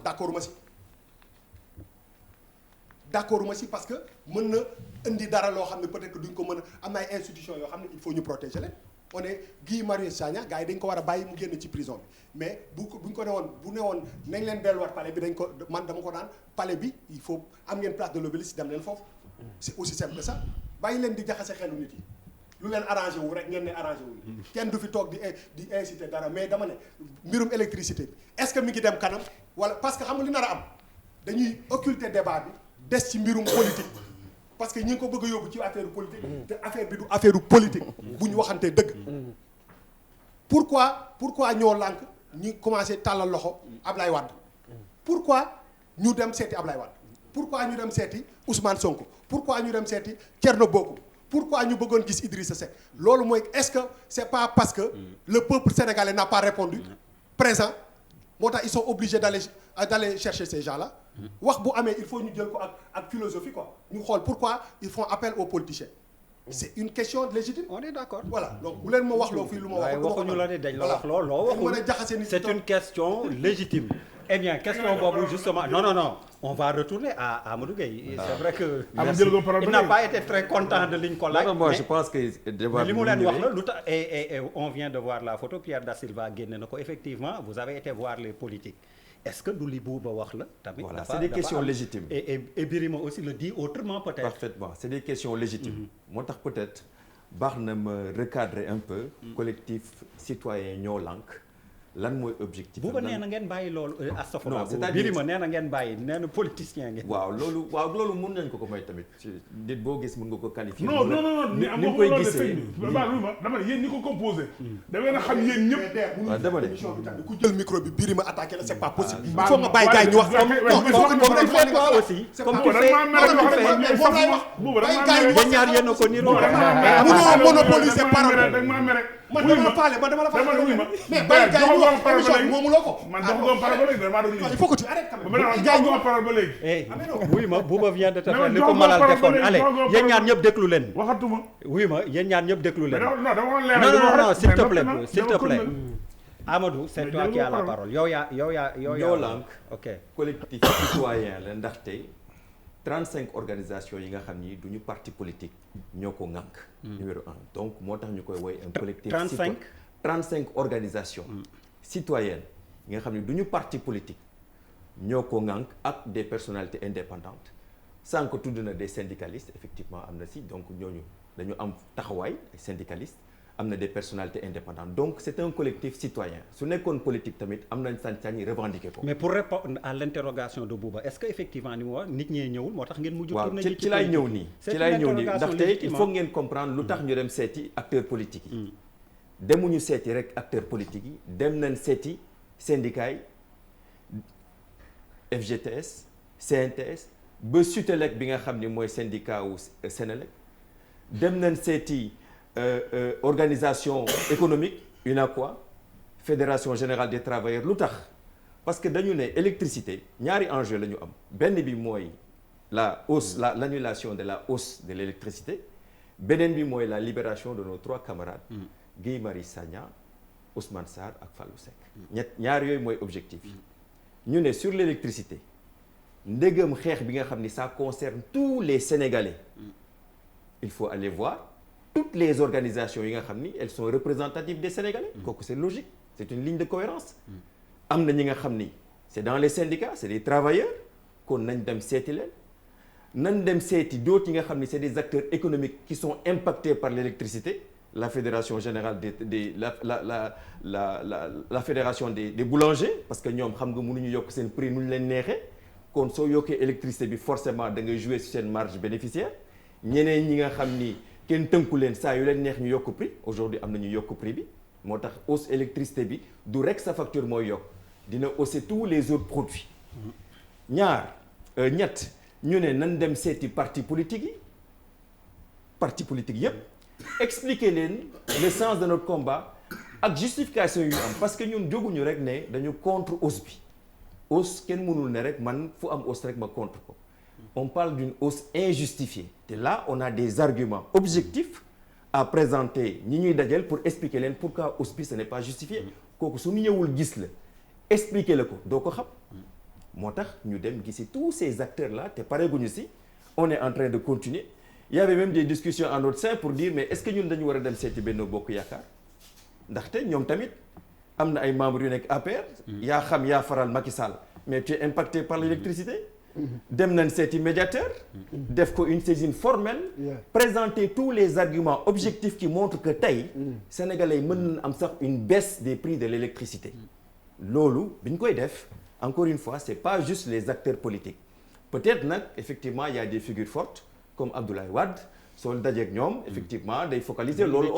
d'accord ma si parce que mën na indi dara loo xam ne peut-être que duñ ko mën a am na ay institutions yoo xam ne il faut ñu protéger leen on est Guy Marius Sagna gars yi dañ ko war a bàyyi mu génn ci prison bi mais buñ ko ne woon nañ leen delluwaat palais bi man dama ko naan palais bi il faut am ngeen place de l'Obélisque dem leen foofu c'est aussi simple que ça bàyyi leen di jaxase xelu nit yi lu leen arrangé wu rek ngeen ne arrangé wu kenn du fi toog di inciter dara mais dama ne mbirum électricité bi est-ce que mi ngi dem kanam wala parce que xam nga li nar a am dañuy occulter débat bi des ci mbirum politique parce que ñi ngi ko bëgg a yóbbu ci affaire politique te affaire bi du affaire politique bu ñu waxantee dëgg pourquoi ñoo lànk ñu commencé tàllal loxo Ablaye Wade pourquoi ñu dem seeti Ablaye Wade pourquoi ñu dem seeti Ousmane Sonko pourquoi ñu dem seeti Thierno Bocoum pourquoi ñu bëggoon gis Idrissa Seck loolu mooy est-ce que c'est pas parce que le peuple sénégalais n'a pas répondu présent moo tax ils sont obligés d'aller chercher ces gens-là wax bu amee il faut ñu jël ko ak philosophie quoi ñu xool pourquoi ils font appel aux politiciens c'est une question légitime. on est d'accord. voilà donc bu leen ma wax loo fii lu ma wax. waxuñu la ne dañ la wax loo waxul c'est une question légitime. eh bien question boobu justement non on va retourner à Amadou Gueye. c'est vrai que. il n'a pas été très content de liñ ko laaj. moi je pense que li mu leen wax la lu tax et on vient de voir la photo Pierre Da Silva génne na ko effectivement vous avez été voir les politiques. est-ce que du li Bouba wax la tamit. voilà c'est des questions légitimes. et Birima aussi le dit autrement peut-être. parfaitement c'est des questions légitimes. moo tax peut-être baax na ma recadrer un peu. collectif citoyen ñoo lànk. lan mooy objectif. Bouba nee na ngeen bàyyi loolu. non c'est-à-dire Birima nee na ngeen bàyyi nee na politicien ngeen. waaw loolu mun nañ ko may tamit. nit boo gis mun nga ko qualifier. non ni mu koy gisee. dama ne yéen ñi ko composé. da ngeen a xam yéen ñëpp. waaw dama ne ku jël micro bi Birima attaqué la c'est pas possible. il faut nga bàyyi gars yi ñu wax. non il faut que toi aussi. comme tu fais Bouba yéen ñaar yéen a ko niroo. munoo monopoliser parole. da nga maa mere man dama la faale man dama la faale mais bàyyi gars yi wax émission bi moomuloo ko man dox nga parole ba léegi damaa doon il faut que tu arrêtes quand même jox nga parole ba léegi wuy ma Bouba vient de te faire li ko Malal defoon allez yéen ñaar ñëpp déglu leen waxatuma wuy ma yéen ñaar ñëpp déglu leen non dama leer non s'il te plaît s'il te plaît Amadou c'est toi qui as la parole yow yaa ñoo lànk ok collectif citoyen la ndaxte 35 organisations yi nga xam ni du ñu parti politique ñoo ko ŋànk numéro 1 donc moo tax ñu koy woy un collectif 35 organisations citoyennes yi nga xam ni du ñu parti politique ñoo ko ŋànk ak des personnalités indépendantes sànq tudd na des syndicalistes effectivement am na si donc ñooñu dañu am taxawaay ay syndicalistes am na des personnalités indépendantes donc c'est un collectif citoyen su nekkoon politique tamit am nañ sañ-sañ revendiquer ko. mais pour répondre à l'interrogation de Bouba est-ce que effectivement ni mu wax nit ñee ñëwul moo tax ngeen mujj. tourner ci lay ñëw nii ci lay ñëw nii ndaxte il faut ngeen comprendre lu tax ñu dem seeti acteurs politiques yi. demuñu seeti rek acteurs politiques yi dem nañ seeti syndicats yi FGTS CNTS ba Sutelec bi nga xam ni mooy syndicat wu Sénélec dem nañ seeti. Organisation économique UNACOIS Fédération générale des travailleurs lu tax parce que dañu ne électricité ñaari enjeu la ñu am benn bi mooy la hausse l'annulation de la hausse de l'électricité beneen bi mooy la libération de nos 3 camarades Guy Marius Sagna Ousmane Sarr ak Fallou Seck ñaar yooyu mooy objectif yi ñu ne sur l'électricité ndégam xeex bi nga xam ni ça concerne tous les Sénégalais il faut aller voir toutes les organisations yi nga xam ni elles sont représentatives des Sénégalais kooku c'est logique c'est une ligne de cohérence am na ñi nga xam ni c'est dans les syndicats c'est des travailleurs kon nañ dem seeti leen nañ dem seeti d'autres yi nga xam ni c'est des acteurs économiques qui sont impactés par l'électricité la fédération générale la fédération des boulangers parce que ñoom xam nga mënuñu yokk seen prix nu ñu leen neexee kon soo yokkee électricité bi forcément da ngay jouer sur seen marge bénéficiaire ñeneen ñi nga xam ni kenn tënku leen saa yu leen neex ñu yokk prix aujourd'hui am na ñu yokk prix bi moo tax hausse électricité bi du rek sa facture mooy yokk dina hausser tous les autres produits ñett ñu ne nan dem seeti parti politique yépp expliquer leen le sens de notre combat ak justification yu am parce que ñun jóguñu rek ne dañu contre hausse bi hausse kenn mënul ne rek man fu am hausse rek ma contre ko on parle d'une hausse injustifiée te là on a des arguments objectifs à présenter ñi ñuy dajal pour expliquer leen pourquoi hausse bi ce n'est pas justifié kooku su ñu ñëwul gis la expliquer la ko doo ko xam moo tax ñu dem gisi tous ces acteurs là te pareeguñu si on est en train de continuer il y avait même des discussions en notre sein pour dire mais est-ce que ñun dañu war a dem seeti Benno Bokk Yaakaar ndaxte ñoom tamit am na ay membres yu nekk APR yaa xam yaa faral Macky Sall mais tu es impacté par l'électricité dem nañ seeti médiateur def ko une saisine formelle présenter tous les arguments objectifs qui montrent que tey sénégalais mën nañ am sax une baisse des prix de l'électricité loolu bi ñu koy def encore une fois c'est pas juste les acteurs politiques peut-être nag effectivement il y a des figures fortes comme Abdoulaye Wade soo dajeek ñoom effectivement day focaliser loolu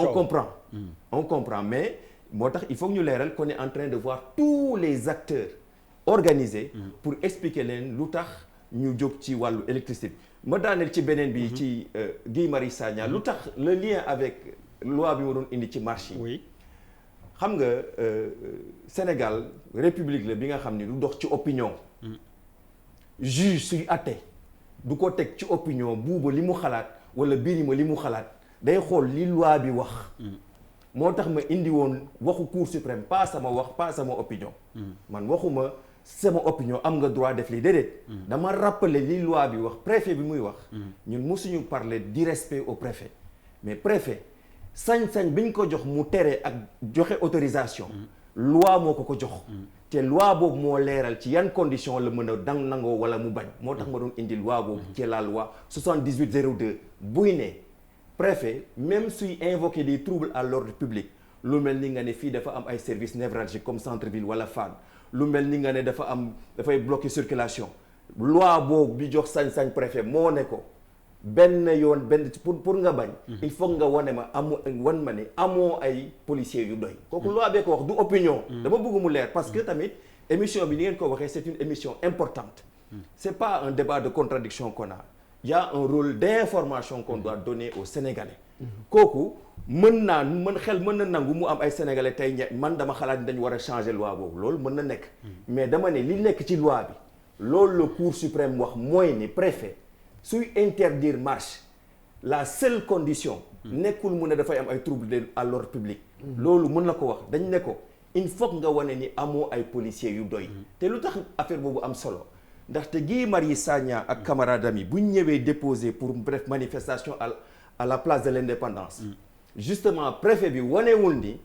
on comprend mais moo tax il faut que ñu leeral qu'on est en train de voir tous les acteurs organisés pour expliquer leen lu tax ñu jóg ci wàllu électricité ma daaneel ci beneen bi ci Guy Marius Sagna lu tax le lien avec loi bi ma doon indi ci marché yi xam nga Sénégal république la bi nga xam ni du dox ci opinion juge suy atte du ko teg ci opinion buuba li mu xalaat wala Birima li mu xalaat day xool li loi bi wax moo tax ma indi woon waxu cour suprême pas sama wax pas sama opinion man waxuma sama opinion am nga droit def li déedéet dama rappeler li loi bi wax préfet bi muy wax ñun mosuñu parler d'irrespect au préfet mais préfet sañ-sañ bi ñu ko jox mu tere ak joxe autorisation loi moo ko jox te loi boobu moo leeral ci yan condition la mën a nangoo wala mu bañ moo tax ma doon indi loi boobu ci la loi 7802 buy ne préfet même suy invoquer des troubles à l'ordre public lu mel ni nga ne fii dafa am ay services névralgiques comme centre-ville wala Fann lu mel ni nga ne dafay bloquer circulation loi boobu bi jox sañ-sañ préfet moo ne ko benn pour nga bañ il faut nga wan ma ne amoo ay policiers yu doy kooku loi bee ko wax du opinion dama bëgg mu leer parce que tamit émission bi ni ngeen ko waxee c'est une émission importante c'est pas un débat de contradiction qu'on a il y a un rôle d'information qu'on doit donner aux Sénégalais kooku xel mën na nangu mu am ay sénégalais tey man dama xalaat ni dañu war a changer loi boobu loolu mën na nekk. mais dama ne li nekk ci loi bi loolu la Cour suprême wax mooy ni préfet suy interdire marche la seule condition. nekkul mu ne dafay am ay troubles à l'ordre public. loolu mën na ko wax dañ ne ko il faut nga wane ni amoo ay policiers yu doy. te lu tax affaire boobu am solo ndaxte Guy Marius Sagna ak camarades yi bu ñu ñëwee déposer pour bref manifestation à la place de l'indépendance. justement préfet bi wanewul ni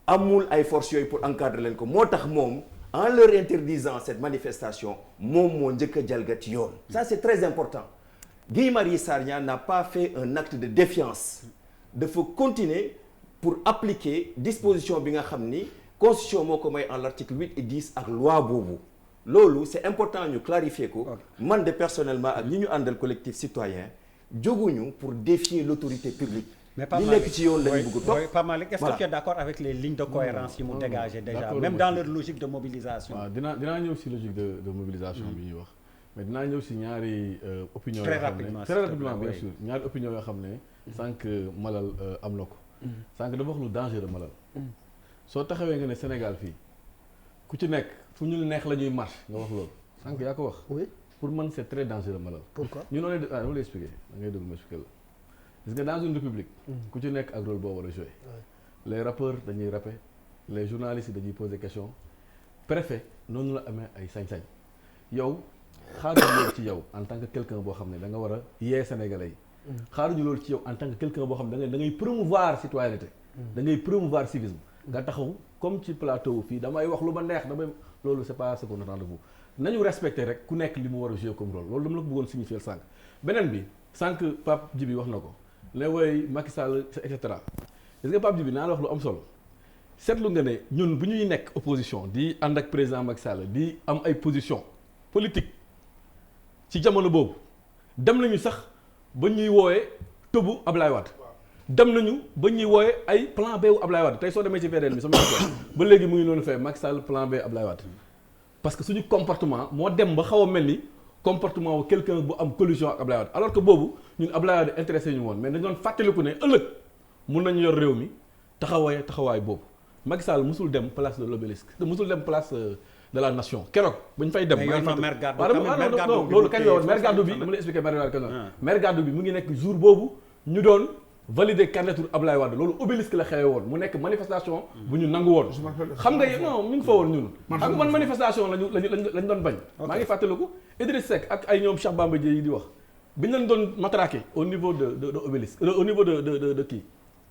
amul ay forces yooyu pour encadrer leen ko moo tax moom en leur interdisant cette manifestation moom moo njëkk a jalgati yoon. ça c'est très important. Guy Marius Sagna n'a pas fait un acte de défiance dafa continuer pour appliquer disposition bi nga xam ni constitution moo ko may en l'article 8 et 10 ak loi boobu loolu c'est important ñu clarifier ko. man de personnellement ak ñi ñu àndal collectif citoyen jóguñu pour défier l'autorité publique. mais Pape li nekk ci yoon lañu bëgg topp. Pape Malick est-ce que tu es d'accord avec les lignes de cohérence yi mu dégagé déjà même dans leur logique de mobilisation. waaw dinaa ñëw si logique de mobilisation bi ñuy wax. mais dinaa ñëw si ñaari opinion yoo xam ne très rapidement bien sûr ñaari opinion yoo xam ne sànq Malal am na ko sànq dafa wax lu dangereux Malal soo taxawee nga ne Sénégal fii ku ci nekk fu ñu neex la ñuy marche nga wax loolu sànq yaa ko wax pour man c'est très dangereux Malal pourquoi ñu noonu dama lay expliquer da ngay déglu ma expliquer la gis nga dans une république ku ci nekk ak rôle boo war a jouer les rappeurs dañuy rapper les journalistes dañuy poser question préfet noonu la amee ay sañ-sañ yow xaaruñu loolu ci yow en tant que quelqu'un boo xam ne da nga war a yee sénégalais yi xaaruñu loolu ci yow en tant que quelqu'un boo xam ne da ngay promouvoir citoyenneté da ngay promouvoir civisme nga taxaw comme ci plateau fii damay wax lu ma neex damay loolu c'est pas ce qu'on attend de vous nañu respecter rek ku nekk li mu war a jouer comme rôle loolu dama la ko bëggoon signifier sànq beneen bi sànq Pape Djibi wax na ko ne woy Macky Sall et cetera gis nga Pape Djibi naa la wax lu am solo seetlu nga ne ñun bu ñuy nekk opposition di ànd ak président Macky Sall di am ay position politique ci jamono boobu dem nañu sax ba ñuy woowee tëbu Ablaye Wade dem nañu ba ñuy woowee ay plan B wu Ablaye Wade tey soo demee ci VDN bi sama ba léegi mu ngi noonu fay Macky Sall plan B Ablaye Wade parce que suñu comportement moo dem ba xaw a mel ni comportement wu quelqu'un bu am collusion ak Ablaye Wade alors que boobu ñun Ablaye Wade intéressé ñu woon mais dañu doon fàttaliku ne ëllëg mun nañu yor réew mi taxawaay boobu Macky Sall musul dem place de l'Obélisque musul dem place de la nation keroog bu ñu fay dem. loolu kañ la woon maire Gadou bi dama lay expliquer maire Gadou bi mu ngi nekk jour boobu ñu doon valider candidature Ablaye Wade loolu Obélisque la xewee woon mu nekk manifestation bu ñu nangu woon. xam nga non ñu ngi fa woon ñun. xam nga man manifestation lañu doon bañ. maa ngi fàttaliku Idriss Seck ak ay ñoom Cheikh Bamba Dièye yi di wax bi ñu leen doon matraquer au niveau de Obélisque au niveau de kii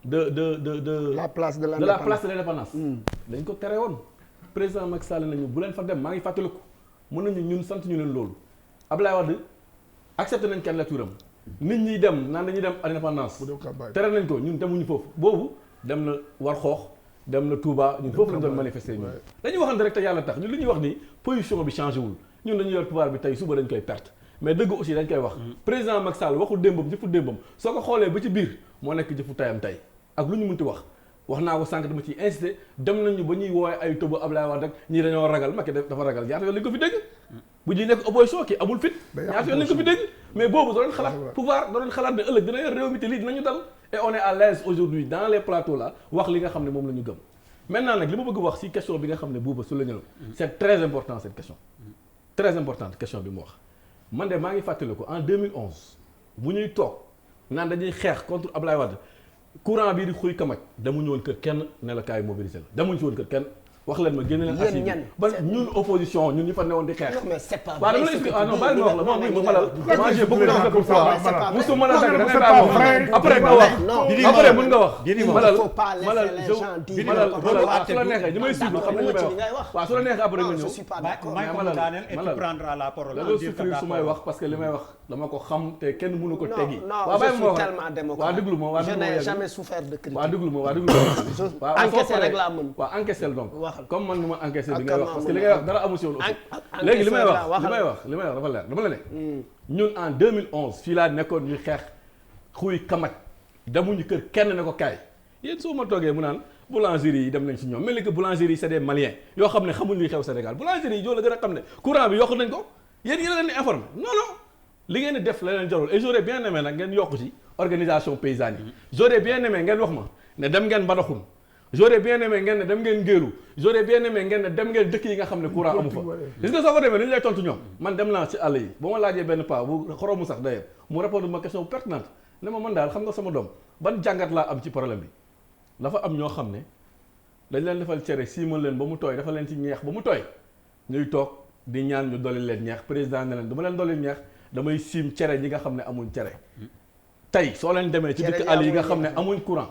de la place de l'indépendance dañ ko tere woon. président Macky Sall nañu bu leen fa dem maa ngi fàttaliku mën nañu ñun sant ñu leen loolu Ablaye Wade accepté nañ candidature am nit ñi dem naan dañuy dem indépendance tere nañ ko ñun demuñu foofu boobu dem na war xoox dem na Touba ñun foofu lañ doon manifester ñun dañuy waxante rek te yàlla tax ñun li ñuy wax ni position bi changé wul ñun dañuy yor pouvoir bi tey suba dañ koy perte mais dëgg aussi dañ koy wax président Macky Sall waxul démbam jëfu démbam soo ko xoolee ba ci biir moo nekk jëfu tayam tey ak lu ñu mënti wax naa ko sànq dama ciy incité dem nañu ba ñuy woowee ay tëbu Ablaye Wade rek ñii dañoo ragal Macky dafa ragal ñaata yoon lañ ko fi dégg bu ñuy nekk opposition kii amul fit ñaata yoon lañ ko fi dégg mais boobu da doon xalaat pouvoir da doon xalaat ne ëllëg dina yor réew mi te lii dinañu dal et on est à l'aise aujourd'hui dans les plateaux là wax li nga xam ne moom la ñu gëm maintenant nag li ma bëgg wax ci question bi nga xam ne Bouba su la ñëw c'est très important cette question très importante question bi mu wax man de maa ngi fàttaliku en 2011 bu ñuy toog naan dañuy xeex contre Ablaye Wade courant bii di xuy kamaj demuñu woon kër kenn ne la kaay mobiliser la demuñu ci woon kër kenn wax leen ma génne leen assis ba ñun opposition ñun ñu fa newoon di xeex non mais c'est pas waaw dama la expliqué ah non bàyyi ma wax la moom ma malal moi j'ai beaucoup de respect pour toi musu mën a dagg da ngay bàyyi wax après nga wax après mën nga wax malal su la neexee ñi may suivre xam nañ li may wax waaw su la neexee après nga ñëw da nga souffrir su may wax parce que li may wax dama ko xam te kenn mënu ko teggi waaw bàyyi ma wax waaw déglu ma je n'ai jamais souffert de critique waaw déglu ma encaissé rek laa mën waaw encaissé donc comme man ni ma encaissé bi ngay wax parce que li ngay wax dara amu si woon aussi léegi li may wax dafa leer dama la ne ñun en 2011 fii laa nekkoon ñuy xeex xuy kamaj demuñu kër kenn ne ko kaay yéen soo ma toogee mu naan boulangerie yi dem nañ si ñoom mel ni que boulangerie yi c'est des Maliens yoo xam ne xamuñ luy xew Sénégal boulangerie yi joo la gën a xam ne courant bi yokk nañ ko yéen yéen a leen di informé non li ngeen di def la leen jarul et j'aurais bien aimé nag ngeen yokk ci organisation paysanne yi j'aurais bien aimé ngeen wax ma ne dem ngeen Badaxun j'aurais bien aimé ngeen ne dem ngeen Ngéelu j'aurais bien aimé ngeen ne dem ngeen dëkk yi nga xam ne courant amu fa gis nga soo fa demee dañu lay tontu ñoom man dem naa ci àll yi ba ma laajee benn paa bu xoromu sax d'ailleurs mu répondre ma question pertinente ne ma man daal xam nga sama doom ban jàngat laa am ci problème bi dafa am ñoo xam ne dañ leen defal cere siimal leen ba mu tooy dafa leen ci ñeex ba mu tooy ñuy toog di ñaan ñu dolli leen ñeex président ne leen dama leen dolli ñeex damay siim cere ñi nga xam ne amuñ cere tey soo leen demee ci dëkk àll yi nga xam ne amuñ courant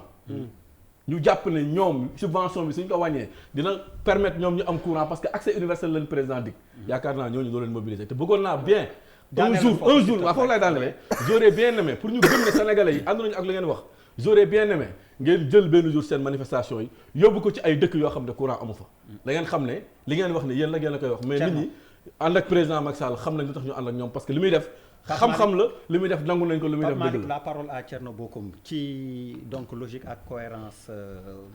ñu jàpp ne ñoom subvention bi suñ ko wàññee dina permettre ñoom ñu am courant parce que accès universel leen président dik yaakaar naa ñooñu doo leen mobiliser te bëggoon naa bien un jour waaw foofu lay daanele j'aurais bien aimé pour ñu gëm ne sénégalais yi ànd nañu ak li ngeen wax j'aurais bien aimé ngeen jël benn jour seen manifestation yi yóbbu ko ci ay dëkk yoo xam ne courant amu fa da ngeen xam ne li ngeen wax ne yéen la ngeen la koy wax mais nit ñi ànd ak président Macky Sall xam nañ lu tax ñu ànd ak ñoom parce que li muy def xam-xam la li muy def nangu nañ ko li muy def dëgg la parole à Thierno Bocoum ci donc logique ak cohérence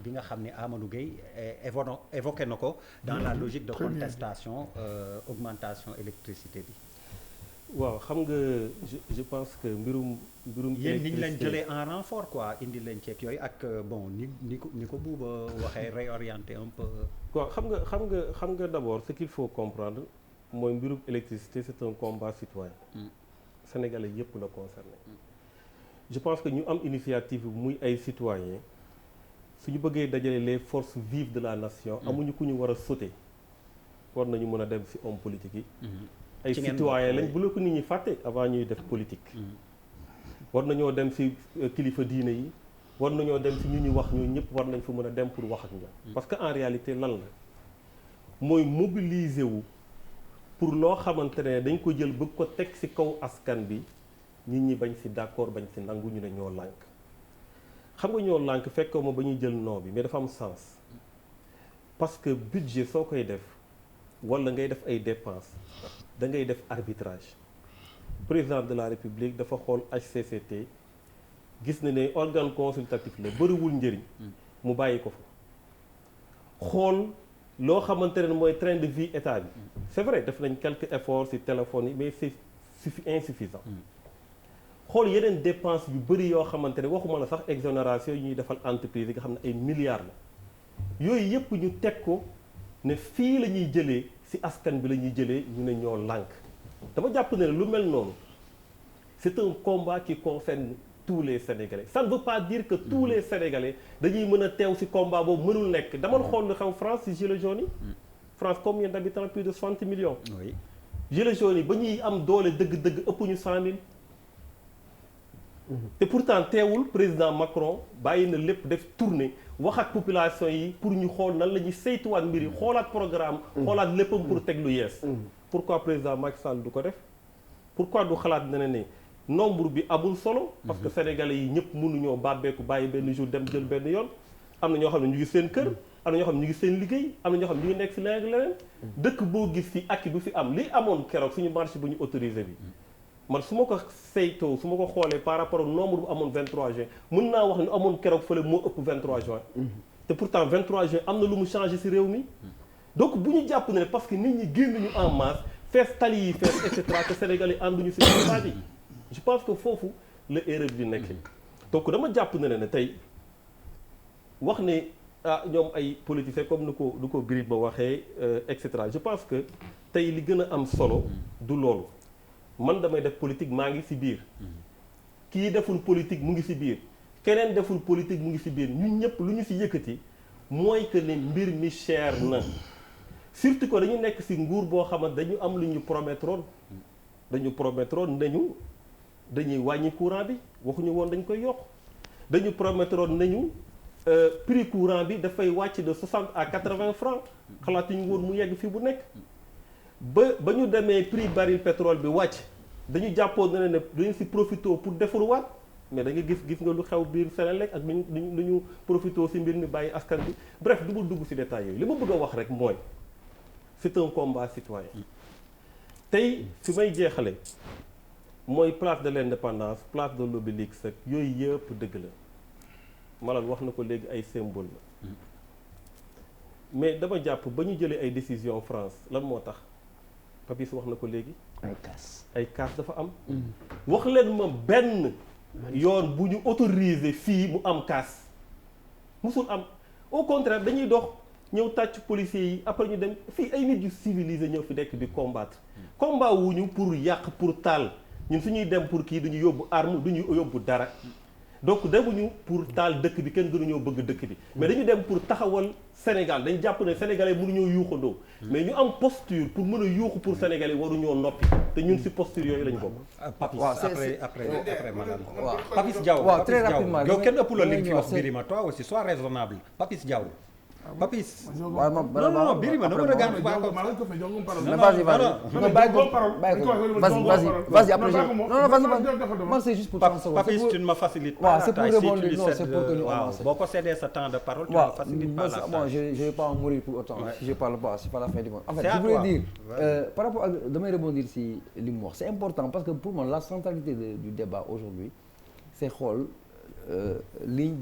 bi nga xam ne Amadou Gueye évoqué na ko dans la logique de contestation augmentation électricité bi waaw xam nga je pense que mbirum yéen ni ñu leen jëlee en renfort quoi indi leen ceeg yooyu ak bon ni ko Bouba waxee réorienter un peu quoi xam nga d'abord ce qu'il faut comprendre mooy mbirum électricité c'est un combat citoyen sénégalais yëpp la concerné je pense que ñu am initiative bi muy ay citoyens suñu bëggee dajale les forces vives de la nation amuñu ku ñu war a sauter war nañu mën a dem ci homme politique yi ay citoyens lañ bu la ko nit ñi fàtte avant ñuy def politique war nañoo dem ci kilifa diine yi war nañoo dem ci ñu ñu wax ñoo ñëpp war nañ fa mën a dem pour wax ak ñoom parce que en réalité lan la mooy mobiliser wu pour loo xamante ne dañ ko jël bëgg ko teg ci kaw askan bi nit ñi bañ ci d'accord bañ ci nangu ñu ne ñoo lànk xam nga ñoo lànk fekkoo ma ba ñuy jël non bi mais dafa am sens parce que budget soo koy def walla ngay def ay dépenses da ngay def arbitrage président de la république dafa xool HCCT gis na ne organe consultatif la bëriwul njëriñ mu bàyyi ko fa xool loo xamante ne mooy train de vie état bi c'est vrai def nañ quelques efforts ci téléphone yi mais c'est insuffisant xool yeneen dépenses yu bëri yoo xamante ne waxuma la sax exonération yi ñuy defal entreprise yi nga xam ne ay milliards la yooyu yëpp ñu teg ko ne fii la ñuy jëlee ci askan bi la ñuy jëlee ñu ne ñoo lànk dama jàpp ne lu mel noonu c'est un combat qui concerne tous les Sénégalais ça ne veut pas dire que tous les Sénégalais dañuy mën a teew ci combat boobu mënul nekk dama xool lu xew France ci gilets jaunes yi France combien d'habitants plus de 60 millions oui gilets jaunes yi ba ñuy am doole dëgg-dëgg ëpp ñu 100 000 te pourtant teewul président Macron bàyyi na lépp def tournée wax ak population yi pour ñu xool nan la ñuy saytuwaat mbir yi xoolaat programme xoolaat léppam pour teg lu yees pourquoi président Macky Sall du ko def pourquoi du xalaat na ne nombre bi amul solo parce que sénégalais yi ñëpp mënuñoo bàbbeeku bàyyi benn jour dem jël benn yoon am na ñoo xam ne ñu ngi seen kër am na ñoo xam ne ñu ngi seen liggéey am na ñoo xam ne ñu ngi nekk ci leneen dëkk boo gis ci ak bu fi am li amoon keroog suñu marché bu ñu autorisé bi man su ma ko saytoo su ma ko xoolee par rapport au nombre bu amoon 23 juin mën naa wax ne amoon keroog fële moo ëpp 23 juin te pourtant 23 juin am na lu mu changé ci réew mi donc bu ñu jàpp ne parce que nit ñi génn ñu en masse fees tali yi fees et cetera que sénégalais ànduñu ci combat bi je pense que foofu la erreur bi nekk donc dama jàpp ne tey wax ne ñoom ay politiciens comme nu ko Birib ba waxee et cetera je pense que tey li gën a am solo du loolu man damay def politique maa ngi ci biir kii deful politique mu ngi ci biir keneen deful politique mu ngi ci biir ñun ñëpp lu ñu ci yëkkati mooy que ne mbir mi cher na surtout que dañu nekk ci nguur boo xamante dañu am lu ñu promettroon nañu dañuy wàññi courant bi waxuñu woon dañ koy yokk dañu promettroon nañu prix courant bi dafay wàcc de 60 à 80 francs xalaatuñu woon mu yegg fii bu nekk ba ñu demee prix baril pétrole bi wàcc dañu jàppoon ne dañu ci profité pour defaruwaat mais da nga gis nga lu xew biir Senelec ak lu ñu profité ci mbir mi bàyyi askan bi bref du ma dugg ci détails yooyu li ma bëgg a wax rek mooy c'est un combat citoyen tey fi may jeexale mooy place de l'indépendance place de l'Obélisque ak yooyu yëpp dëgg la Malal wax na ko léegi ay symbole la mais dama jàpp ba ñu jëlee ay décision France lan moo tax Papis wax na ko léegi ay casse dafa am wax leen ma benn yoon bu ñu autorisé fii mu am casse musul am au contraire dañuy dox ñëw tàcc policiers yi après ñu dem fii ay nit yu civilisé ñëw fi nekk di combattre combat wuñu pour yàq pour taal ñun suñuy dem pour kii duñu yóbbu arme duñu yóbbu dara donc demuñu pour taal dëkk bi kenn gënuñoo bëgg dëkk bi mais dañu dem pour taxawal Sénégal dañ jàpp ne sénégalais mënuñoo yuuxandoo mais ñu am posture pour mën a yuuxu pour sénégalais waruñoo noppi te ñun si posture yooyu lañ bokk. Papis après madame. waaw Papis Diaw waaw très rapidement yow kenn ëpp la li ci wax Birima toi aussi sois raisonnable Papis Diaw. Papis. waaw non Birima ne me regarde pas comme ça. Vas-y après non vas-y man c'est juste pour 30 secondes. Papis tu ne me facilites pas la tâche. C'est pour répondre non c'est pour que ñu avance. boo ko cédee sa temps de parole tu ne facilites pas la tâche. Bon je vais pas en mourir pour autant si je parle pas c'est pas la fin du monde. En fait C'est à je voulais toi. dire par rapport ak damay rebondir si li mu wax c'est important parce que pour moi la centralité du débat aujourd'hui c'est xool ligne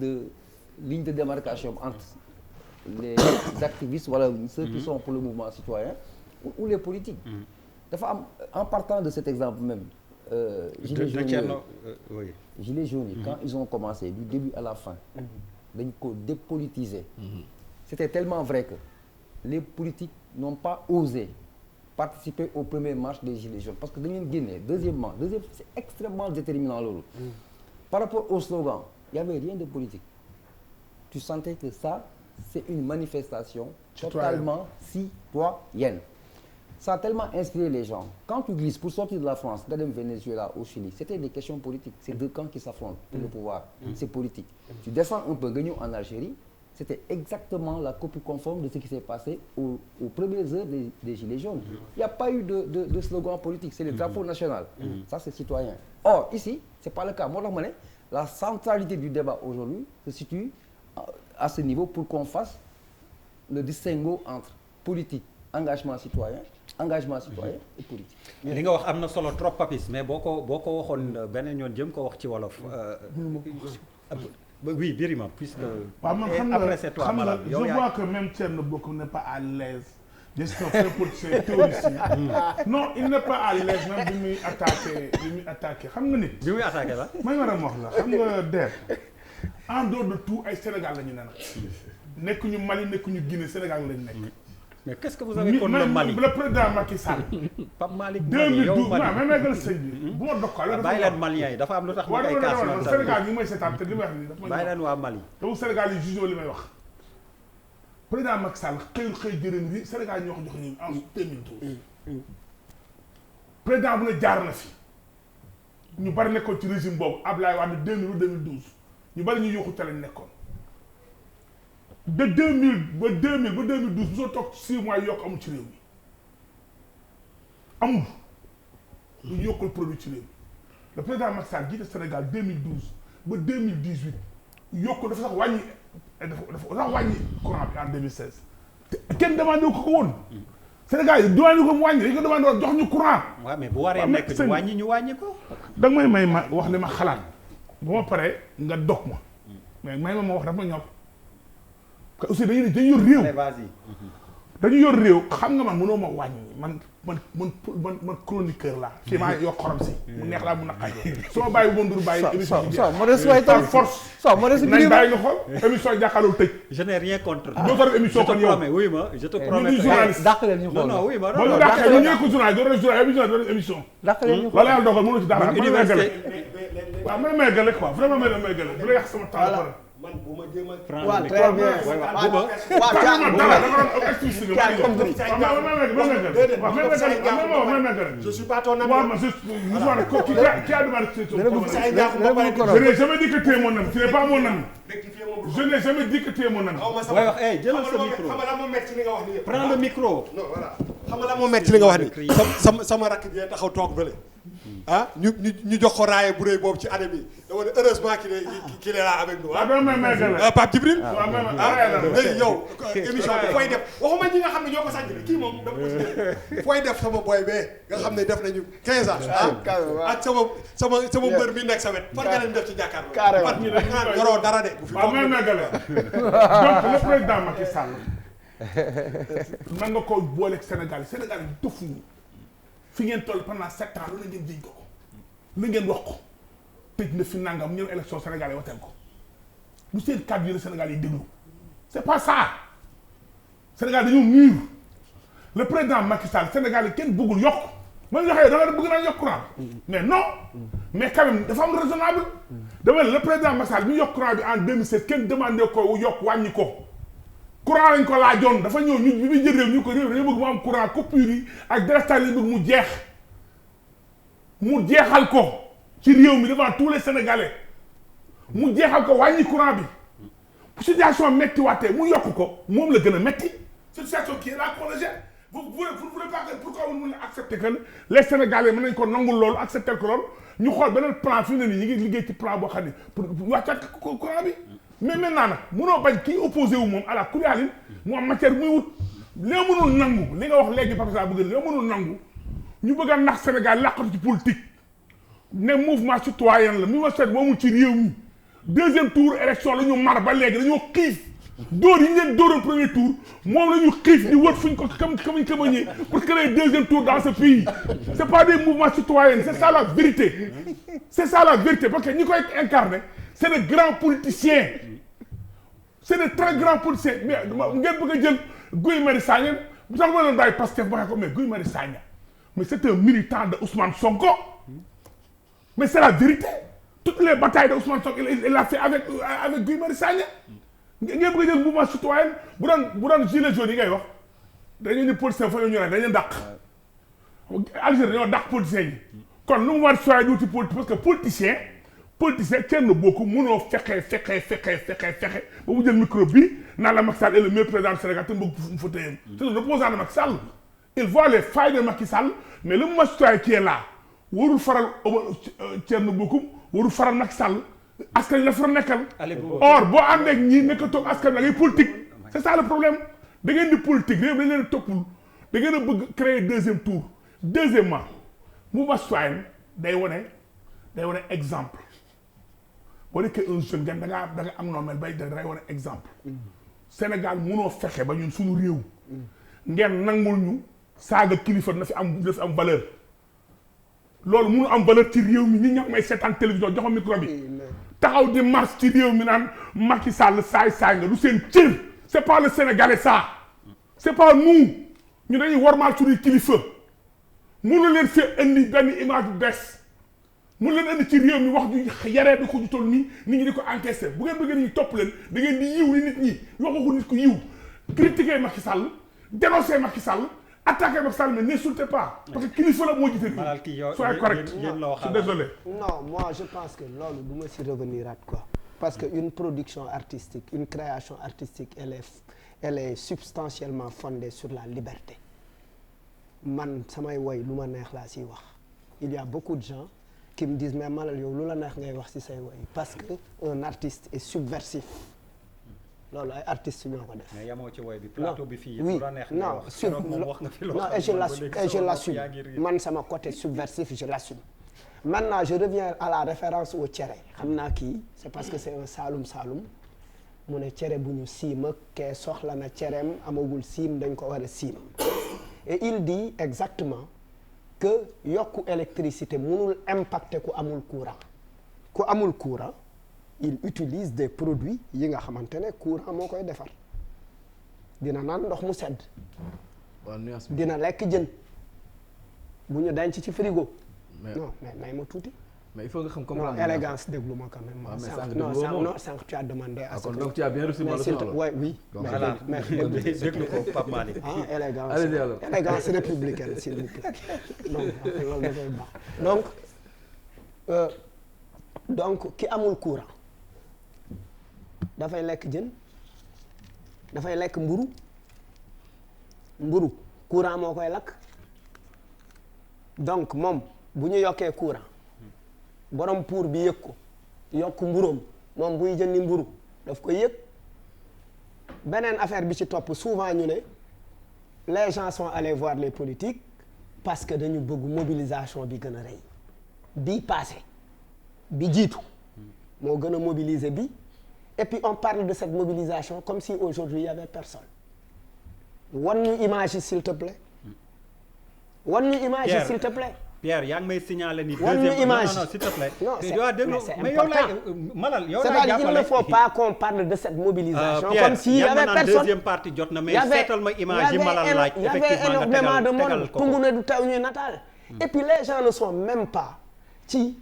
de démarcation entre les activistes wala ceux qui sont pour le mouvement citoyen ou les politiques. dafa am en partant de cet exemple même. Gilets jaunes yi quand ils ont commencé du début à la fin. dañ ko dépolitiser. C'était tellement vrai que les politiques n'ont pas osé participer aux premières marches des Gilets jaunes parce que dañu leen génne. Deuxième c'est extrêmement déterminant loolu. Par rapport au slogan il y avait rien de politique. Tu sentais que ça c'est une manifestation totalement citoyenne. Ça a tellement inspiré les gens. Quand tu glisses pour sortir de la France, nga dem Venezuela, au Chili, c'était des questions politiques. C'est deux camps qui s'affrontent pour le pouvoir. C'est politique. Tu descends un peu, nga ñëw en Algérie, c'était exactement la copie conforme de ce qui s'est passé aux premières heures des Gilets jaunes. Il n'y a pas eu de slogan politique, c'est le drapeau national. Ça c'est citoyen. Or, ici, c'est pas le cas. Moo tax ma ne la centralité du débat aujourd'hui se situe à ce niveau pour qu'on fasse le distinguo entre politique, engagement citoyen et politique. li nga wax am na solo trop Papis mais boo ko waxoon beneen yoon jëm ko wax ci wolof. oui Birima puisque. waaw man xam nga je vois que même Thierno Bocoum n'est pas à l'aise. gestion fait politicien théoricien. non il n'est pas à l'aise même bi muy attaqué xam nga nit. bi muy attaqué la. may war a wax la xam nga DER. en dehors de tout ay Sénégal la ñu ne nag. nekkuñu Mali nekkuñu Guinée Sénégal lañu nekk. mais qu'est-ce que vous avez contre le Mali le président Macky Sall. Pape Malick 2012 non mais may gën a sëñ bi bu ma dokkal. bàyyi leen Maliens yi dafa am lu tax ñu koy kaas ñoom Sénégal ñu may seetaan te li may wax nii dafa may bàyyi leen waa Mali. te Sénégal yi jugé li may wax. président Macky Sall xëy jërëm ri Sénégal ñoo ko jox ñu en 2012. président bu ne jaar na fi. ñu bari nekkoon ci régime boobu Abdoulaye Wade 2000 ou 2012 ñu bari ñu yuuxu ca lañ nekkoon. de 2000 ba 2012 bu soo toog 6 mois yokk amul ci réew mi amul lu yokkul produit ci réew mi le président Macky Sall jiite Sénégal 2012 ba 2018 yokku dafa sax wàññi courant bi en 2016 te kenn demandé ko woon Sénégal yi demandé ko mu wàññi dañ ko demandé woon jox ñu courant. waaw mais bu waree nekk ñu wàññi ko. da nga may ma wax li ma xalaat bu ma paree nga dog ma mais may ma wax dafa ma ñor. aussi dañu yor réew dañu yor réew xam nga man mënoo ma wàññi man chroniqueur laa fii maa yokk xorom si mu neex laa mun a xaaj soo bàyyi bu ma ndur bàyyi émission bi par force nañ bàyyi nga xool émission jàkkaarloo tëj je n'ai rien contre doo ko def émission kon yow oui ma je te promets ñu journaliste dàq leen ñu xool non oui ma ba ñu dàqee ñu ñëw ko journaliste doo def émission dàq leen ñu xool wala yàlla dogal mënoo ci dara waaw may gale quoi vraiment may gale bu la yàq sama temps man bu ma jéem a. waaw très bien je suis pas ton ami. Je n'ai jamais dit que tu es mon ami. Tu n'es pas mon ami. Je n'ai jamais dit que tu es mon ami. jëlal sa micro. xam nga la moo metti ci li nga wax nii. Prends le micro. non voilà xam nga la moo metti ci li nga wax nii. sama rakk bi taxaw toog bële. ah ñu jox ko raaye bu rëy boobu ci année bi dama ne heureusement qu'il est là avec nous ah Pape Djibril léegi yow émission bi fooy def waxuma ñi nga xam ne ñoo ko sànq kii moom dama ko ci fooy def sama boy bee nga xam ne def nañu 15 ans ak sama mbër mi nekk sa wet fan nga leen def ci jàkkaarloo fan yoroo dara de bu fi waaw même gale donc le président Macky Sall man nga ko booleeg Sénégal yi tëfuñu fi ngeen toll pendant 7 ans lu ngeen jiñ ko lu ngeen wax ko tëj na fi nangam ñëw élection sénégalais wateel ko lu seen kàddu yi la Sénégal yi déglu c'est pas ça Sénégal dañoo mûr le président Macky Sall Sénégal yi kenn bëggul yokk man nga xam ne da nga bëgg naa yokk courant mais non mais quand même dafa am raisonnable dama le président Macky Sall bi yokk courant bi en 2007 kenn demandé ko yokk wàññi ko courant lañ ko laajoon dafa ñëw ñu bi muy jël réew ñu ko réew dañu bëgg mu am courant coupure yi ak délestage yi bëgg mu jeex mu jeexal ko ci réew mi devant tous les Sénégalais mu jeexal ko wàññi courant bi situation métti waatee mu yokk ko moom la gën a métti situation qui est là qu'on le gère vous voulez pas que pourquoi vous voulez accepter que les Sénégalais mën nañ ko nangul loolu accepter ko loolu ñu xool beneen plan fi mu ne nii ñu ngi liggéey ci plan boo xam ne pour wàccaat courant bi mais maintenant nag munoo bañ kii opposé wu moom à la kuréel mu am matière muy wut li nga mënul nangu li nga wax léegi Pape Sall bëgg li nga mënul nangu ñu bëgg a nax Sénégal làqatu ci politique ne mouvement citoyen la mouvement citoyen moomul ci réew mi deuxième tour élection la ñu mar ba léegi dañoo xiif dóor yi ñu leen dóoroon premier tour moom la ñu xiif di wër fuñ ko kamañee pour créer deuxième tour dans ce pays c'est pas des mouvements citoyens c'est ça la vérité c'est ça la vérité parce que ñi koy incarner c'est de grands politiciens c'est de très grands politiciens mais ngeen bëgg a jël Guy Marius Sagna bu tax ma doon daay Pastef waxee ko mais Guy Marius Sagna mais c'est un militant de Ousmane Sonko mais c'est la vérité toutes les batailles de Ousmane Sonko il a fait avec Guy Marius Sagna ngeen bëgg a jël mouvement citoyen bu doon gilet jaune yi ngay wax dañu ni politicien fa ñu ne dañu dàq Algérie dañoo dàq politiciens yi kon lu mouvement citoyen di wuti politique parce que politicien kenn bokku mënoo fexe ba mu jël micro bi naan la Macky Sall est le meilleur président du Sénégal te mu bëgg mu fa téye c'est un opposant de Macky Sall il voit les failles de Macky Sall mais le mouvement citoyen qui est là warul faral Thierno Bocoum warul faral Macky Sall askan la fa nekkal or boo ànd ak ñi nekkatoo askan la ngay politique c'est ça le problème da ngeen di politique réew dañ leen toppul da ngeen a bëgg créer deuxième tour deuxièmement mouvement citoyen day wane exemple boo nekkee un jeune da nga am noo mel bay dangay wane exemple Sénégal mënoo fexe ba ñun suñu réew ngeen nangul ñu saaga kilifa na fi am valeur loolu mënu am valeur ci réew mi ñi ñoo may seetaan télévision joxo micro bi taxaw di marche ci réew mi naan Macky Sall saay nga du seen cër c'est pas le Sénégalais ça c'est pas nous ñu dañuy wormaal suñuy kilifa mënu leen fee indi benn image bu bees mënu leen indi ci réew mi wax ju yaree di ko ju toll nii nit ñi di ko encaissé bu ngeen bëggee ñu topp leen da ngeen di yiw ni nit ñi waxu nit ko yiw critiquer Macky Sall dénoncer Macky Sall attaquer Macky Sall mais n'insultez pas parce que kilifa la moo jiite nii soyez correct je suis désolé. non moi je pense que loolu du ma si revenir at quoi parce que une production artistique une création artistique elle est substantiellement fondée sur la liberté man samay woy lu ma neex laa siy wax il y a beaucoup de gens qui me disent mais Malal yow lu la neex ngay wax ci say woy parce que un artiste est subversif loolu ay artistes ñoo ko def. mais yamoo ci woy bi plateau bi fii oui lu la neex non et je l'assume man sama côté subversif je l'assume maintenant je reviens à la référence au cere xam naa kii c'est parce que c'est un Saloum mu ne cere bu ñu siim ak kee soxla na cereem amagul siim dañ ko war a siim et il dit exactement que yokku électricité mënul impacter ku amul courant il utilise des produits yi nga xamante ne courant moo koy defar dina naan ndox mu sedd dina lekk jën bu ñu denc ci frigo non mais may ma tuuti mais il faut nga xam comprendre non élégance déglu ma quand même non sànq tu as demandé à ce que donc tu as bien reçu ma leçon alors oui mais déglu ko Pape Malick élégance républicaine s'il vous plaît donc loolu dafay baax donc ki amul courant dafay lekk jën dafay lekk mburu courant moo koy lakk donc moom bu ñu yokkee courant borom pour bi yëg ko yokk mburoom moom buy jëndi mburu daf ko yëg beneen affaire bi ci topp souvent ñu ne les gens sont allés voir les politiques parce que dañu bëgg mobilisation bi gën a rëy bii passé bi jiitu moo gën a mobiliser bi et puis on parle de cette mobilisation comme si aujourd'hui il y avait personne wan ñu image yi s'il te plaît wan ñu image yi s'il te plaît Pierre yaa ngi may signaler ni wan ñu deuxième image non s'il te plaît. non mais yow laay Malal yow laay c'est-à-dire il ne faut pas qu'on parle de cette mobilisation comme s'il y avait personne. deuxième partie jot na mais seetal ma image yi Malal laaj il y avait énormément de monde tungu ne du taw ñuy nataal. et puis les gens ne sont même pas ci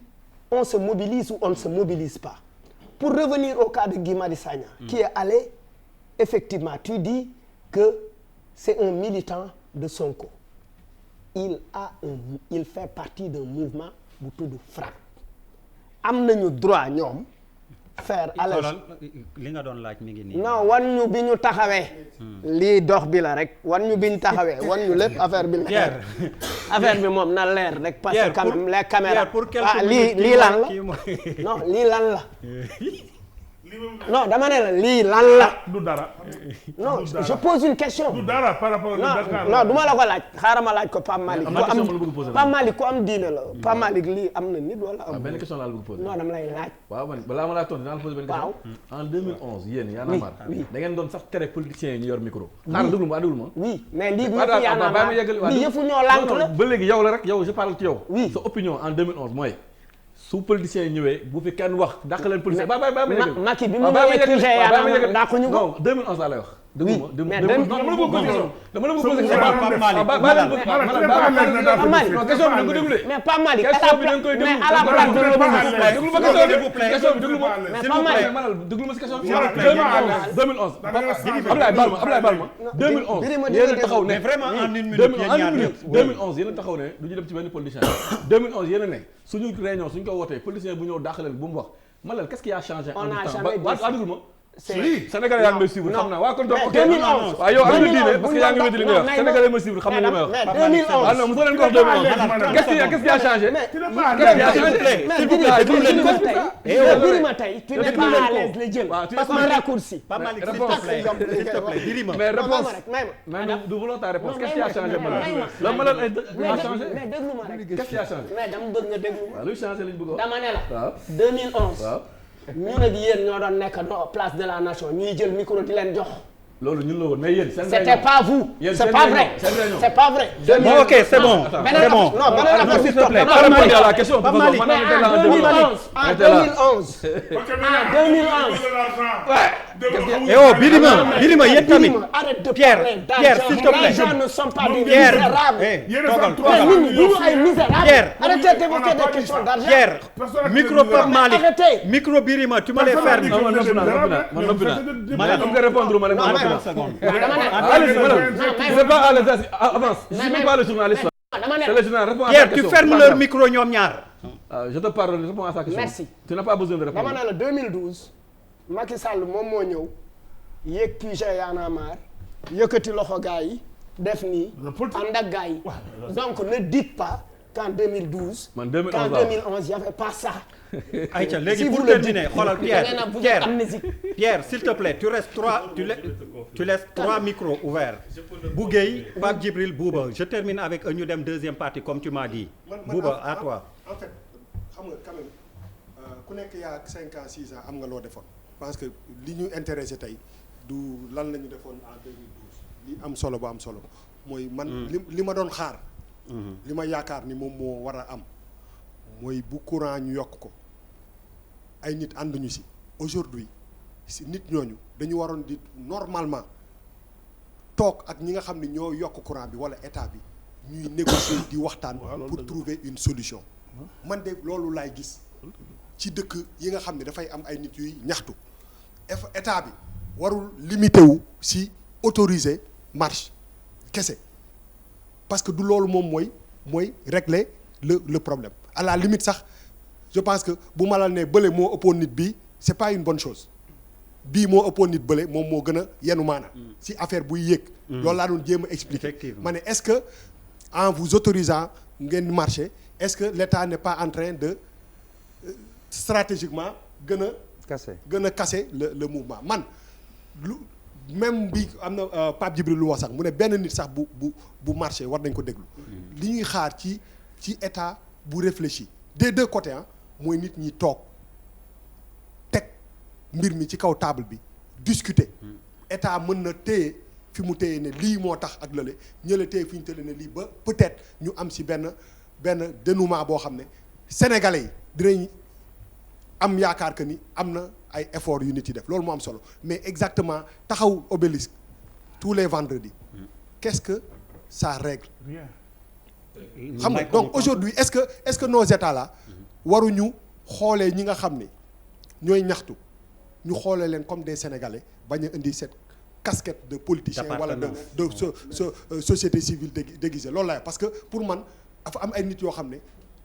on se mobilise ou on ne se mobilise pas. Pour revenir au cas de Guy Marius Sagna qui est allé effectivement tu dis que c'est un militant de Sonko. Il fait partie d'un mouvement bu tudd FRAPP. am nañu droit ñoom faire li nga doon laaj mi ngi nii. non wan ñu bi ñu taxawee. lii dox bi la rek wan ñu bi ñu taxawee wan ñu lépp affaire bi leer. affaire bi moom na leer rek. parce que quand même les caméras lii lan la non lii lan la. non dama ne la lii lan la. du dara. non je pose une question. du dara par rapport ak Dakar. non du ma la ko laaj xaaral ma laaj ko Pape Malick. Pape Malick ku am diine la. Pape Malick lii am na nit wala am. benn question laa la bëgg poser. non dama lay laaj. waaw man balaa ma laa tontu dinaa la poser benn question. en 2011 yéen Y'en a marre. da ngeen doon sax tere politiciens yi ñu yor micro. xaaral déglu ma déglu ma. oui mais lii yëfu Y'en a marre lii yëfu ñoo lànk la. ba léegi yow la rek yow je parle ci yow. oui sa opinion en 2011 mooy. su politiciens yi ñëwee bu fi kenn wax dàq leen politicien ba Macky bi mu ñëwee QG yaa naan dàq ñu ko non 2011 laa lay wax. oui mais dama la bëgg poser question bi déglu mais Pape Malick mais à la place de déglu ma question bi déglu ma mais Pape Malick manal déglu ma si question bi 2011 Ablaye Balma 2011 yéen a taxaw ne vraiment en une minute 2011 yéen a taxaw ne du ñu dem ci benn politicien 2011 yéen a ne suñu réunion suñu ko wootee politicien bu ñëw dàq leen bu mu wax man la qu'est-ce qui a changé en temps ba Sénégalais yaa ngi may suivre xam naa waa kon donc 2011 waaw yow am na diine parce que yaa ngi weddi li nga wax Sénégalais ma suivre xam na li may wax mais 2011 ah non mosoo leen ko wax 2011 qu'est-ce qui a changé Birima tey tu n'es pas à l'aise la jël parce que raccourci mais réponse mais du vouloir ta réponse qu'est-ce qui a changé la ma la a changé mais déglu ma rek qu'est-ce qui a changé mais dama bëgg nga déglu waaw luy changé lañ bëgg dama ne la 2011 ñun ak yéen ñoo doon nekk place de la nation ñuy jël micro di leen jox. loolu ñun la woon mais yéen. c'était pas vous. c'est pas vrai c'est pas vrai. bon ok c'est bon c'est bon. non beneen affaire s'il te plaît. Pas Malick à la question. Pas Malick mais en 2011. eh oh Birima yéen tamit. arrête de Pierre parler d'argent. s'il te plaît. Les gens ne sont pas des Pierre misérables. mais nit ñi duñu ay misérables. Pierre arrêtez d'évoquer des questions d'argent. Pierre micro Pape Malick arrêtez. micro Birima tu me les faire ni. man noppi naa comme que répondre ma rek ma noppi naa. c'est pas à l'aise avance. je suis pas le journaliste. c'est le journal répond à Pierre tu fermes leur micro ñoom ñaar. je te parle réponds à sa question. merci tu n'as pas besoin de répondre. dama ne la 2012 Macky Sall moom moo ñëw yéeg QG Y'en a marre yëkkati loxo gars yi def nii ànd ak gars yi donc ne dites pas qu'en 2012 man 2011 qu'en 2011 il y avait pas ça. Aïcha léegi si pour vous le terminer xoolal dites Pierre s'il te plaît tu laisses 3 micros ouverts Bougay Pape Djibril Bouba je termine avec ñu dem deuxième partie comme tu m'as dit Bouba à toi. en fait xam nga quand même ku nekk yaa 5 ans 6 ans am nga loo defoon parce que li ñu intéressé tey du lan la ñu defoon en 2012 li am solo ba am solo mooy man li ma doon xaar li ma yaakaar ni moom moo war a am mooy bu courant ñu yokk ko ay nit ànduñu si aujourd'hui si nit ñooñu dañu waroon di normalement toog ak ñi nga xam ne ñoo yokk courant bi wala état bi ñuy négocier di waxtaan pour trouver une solution man de loolu laay gis ci dëkk yi nga xam ne dafay am ay nit yuy ñaxtu état bi warul limité wu si autoriser marche kese parce que du loolu moom mooy régler le problème à la limite sax je pense que bu malal ne bële moo ëppoon nit bii c'est pas une bonne chose bii moo ëppoon nit bële moom moo gën a yenu maana si affaire buy yéeg loolu laa doon jéem a expliquer ma ne est-ce que en vous autorisant ngeen marcher est-ce que l'État n'est pas en train de stratégiquement gën a casser le mouvement man lu même bi am na Pape Djibril lu wax sax mu ne benn nit sax bu marché war nañ ko déglu li ñuy xaar ci état bu réfléchi des deux côtés mooy nit ñi toog teg mbir mi ci kaw table bi discuter état mën na téye fi mu téye ne lii moo tax ak lële ñële téye fi ñu téye ne lii ba peut-être ñu am si benn benn dénouement boo xam ne sénégalais yi dinañ am yaakaar que ni am na ay efforts yu nit yi def loolu moo am solo mais exactement taxaw obélisque tous les vendredis qu'est-ce que ça règle xam nga donc aujourd'hui est-ce que nos états là waruñu xoolee ñi nga xam ni ñooy ñaxtu ñu xoolee leen comme des sénégalais bañ a indi cette casquette de politicien wala de société civile déguisée loolu laay parce que pour man dafa am ay nit yoo xam ne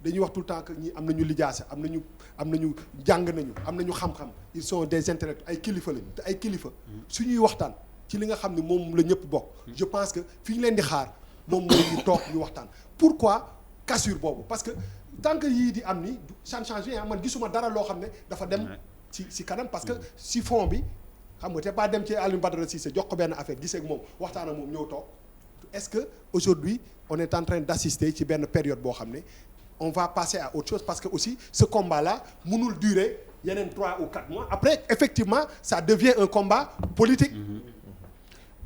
dañuy wax tout le temps que ñi am nañu lijaasa am nañu jàng nañu am nañu xam-xam ils sont des intellectuels ay kilifa lañu te ay kilifa suñuy waxtaan ci li nga xam ne moom la ñëpp bokk je pense que fi ñu leen di xaar moom mooy ñu toog ñu waxtaan pourquoi cassure boobu parce que tant que yii di am ni ça ne change rien man gisuma dara loo xam ne dafa dem ci kanam parce que si fond bi xam nga te pas dem ci Alioune Badara Cissé jox ko benn affaire gisee ak moom waxtaan ak moom ñëw toog est-ce que aujourd'hui on est en train d'assister ci benn période boo xam ne on va passer à autre chose parce que aussi ce combat là mënul durer yeneen 3 ou 4 mois après effectivement ça devient un combat politique.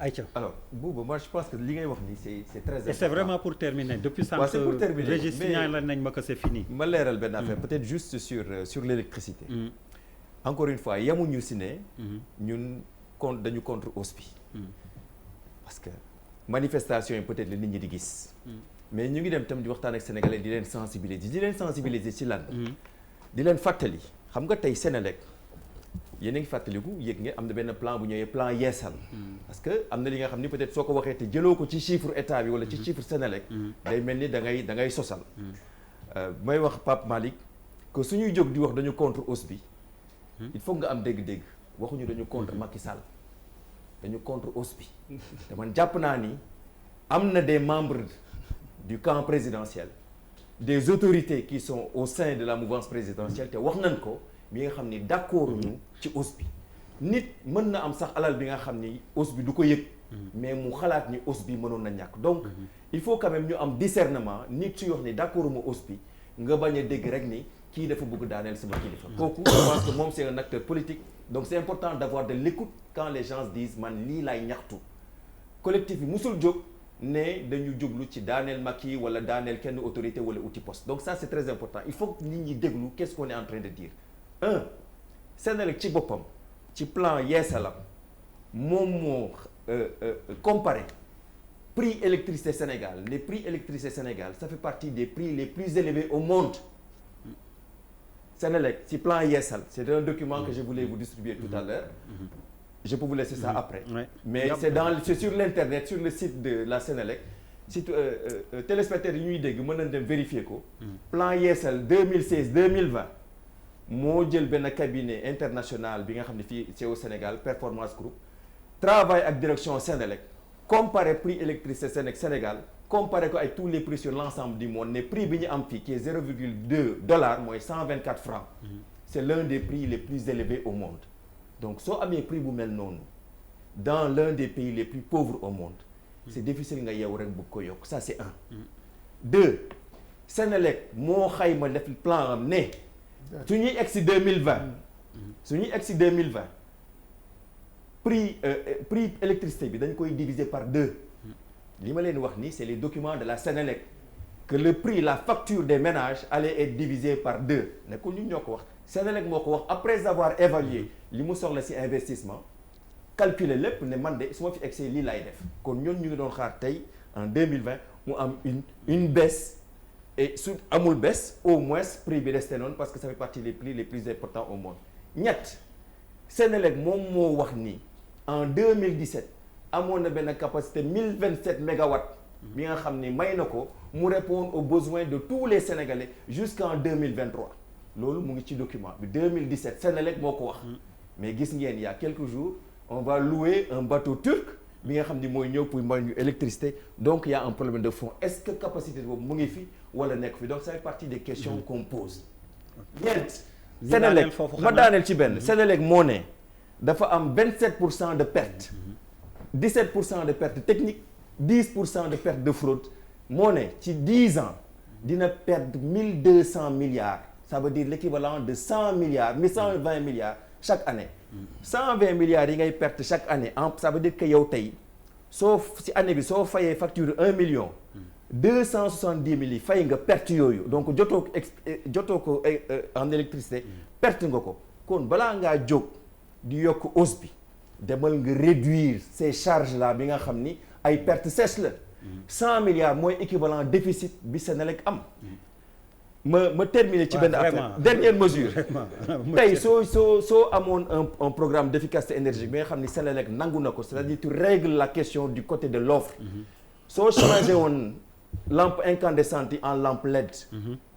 Aïcha. Alors Bouba moi je pense que li ngay wax nii c'est très important. Et c'est vraiment pour terminer depuis sànq. waaw c'est pour terminer Régis signalé nañ ma que c'est fini. ma leeral benn affaire peut-être juste sur l'électricité. Encore une fois yemuñu si ne. ñun dañu contre hausse-bi. parce que manifestation yi peut-être la nit ñi di gis. mais ñu ngi dem tam di waxtaan ak sénégalais di leen sensibiliser ci lan. di leen fàttali xam nga tey Sénélec yéen a ngi fàttaliku yëg nga am na benn plan bu ñëwee plan yeesal. parce que am na li nga xam ni peut-être soo ko waxee te jëloo ko ci chiffre état bi wala ci chiffre Sénélec. day mel ni da ngay sosal. may wax Pape Malick que suñuy jóg di wax dañu contre hausse bi. il faut nga am dégg-dégg waxuñu dañu contre Macky Sall dañu contre hausse bi te man jàpp naa ni am na des membres du camp présidentiel des autorités qui sont au sein de la mouvance présidentielle te wax nañ ko mi nga xam ni d'accord ñu ci hausse bi nit mën na am sax alal bi nga xam ni hausse bi du ko yëg mais mu xalaat ni hausse bi mënoon na ñàkk donc il faut quand même ñu am discernement nit suy wax ni d'accord ma hausse bi nga bañ a dégg rek ni kii dafa bëgg daaneel sama kilifa kooku je pense que moom c'est un acteur politique donc c'est important d'avoir de l'écoute quand les gens disent man lii laay ñaxtu collectif bi musul jóg ne dañu jublu ci daaneel Macky wala daaneel kenn autorité wala outil poste donc ça c'est très important il faut que nit ñi déglu qu'est-ce qu'on est en train de dire Sénélec ci boppam ci plan yeesalam moom moo comparé prix électricité Sénégal les prix électricité Sénégal ça fait partie des prix les plus élevés au monde Sénélec ci plan yeesal c'est un document que je voulais vous distribuer tout à l'heure je peux vous laisser ça après mais c'est sur l'internet sur le site de la Sénélec site téléspectateurs yi ñuy dégg mën nañ dem vérifier ko plan yeesal 2016-2020 moo jël benn cabinet international bi nga xam ne fii c'est au Sénégal Performance Group travaille ak direction Sénélec comparer prix électricité Sénégal comparer ko ay tous les prix sur l'ensemble du monde ne prix bi ñu am fii qui est 0,2 $ mooy 124 francs c'est l'un des prix les plus élevés au monde donc soo amee prix bu mel noonu dans l'un des pays les plus pauvres au monde c'est difficile nga yeewu rek bëgg ko yokk ça c'est un 2 Sénélec moo xayma def plan am ne su ñuy egsi 2020 prix électricité bi dañ koy diviser par 2 li ma leen wax ni c'est les documents de la Sénélec que le prix la facture des ménages allait être divisée par 2 nekkul ñu ñoo ko wax Sénélec moo ko wax après avoir évalué li mu soxla ci investissement calculer lépp ne man de su ma fi egsee lii laay def kon ñun ñu ngi doon xaar tey en 2020 mu am une baisse et su amul baisse au moins prix bi resté noonu parce que ça fait partie des prix les plus importants au monde ñett Sénélec moom moo wax ni en 2017 amoon na benn capacité 1027 mégawatts bi nga xam ni may na ko mu répondre aux besoins de tous les Sénégalais jusqu'en 2023 loolu mu ngi ci document bi 2017 Sénélec moo ko wax mais gis ngeen il y a quelques jours on va louer un bateau turc bi nga xam ni mooy ñëw pour may ñu électricité donc il y a un problème de fond est-ce que capacité boobu mu ngi fi wala nekk fi donc ça fait partie des questions qu'on pose ñeent Sénélec ma daaneel ci benn Sénélec moo ne dafa am 27% de perte 17% de perte technique 10% de perte de fraude moo ne ci 10 ans dina perdre 1200 milliards ça veut dire l'équivalent de 100 milliards 120 milliards chaque année 120 milliards yi ngay perte chaque année ça veut dire que yow tey soo ci année bi soo fayee facture 1 million 270 000 yi fay nga perte yooyu donc jotoo ko en électricité perte nga ko kon balaa ngaa jóg di yokk hausse bi demal nga réduire ces charges là bi nga xam ni ay perte sèche la 100 milliards mooy équivalent déficit bi Senelec am ma terminer ci benn affaire dernière mesure tey soo amoon un programme d'efficacité énergétique bi nga xam ni Senelec nangu na ko c'est-à-dire tu règles la question du côté de l'offre soo changé woon lampe incandescente yi en lampe LED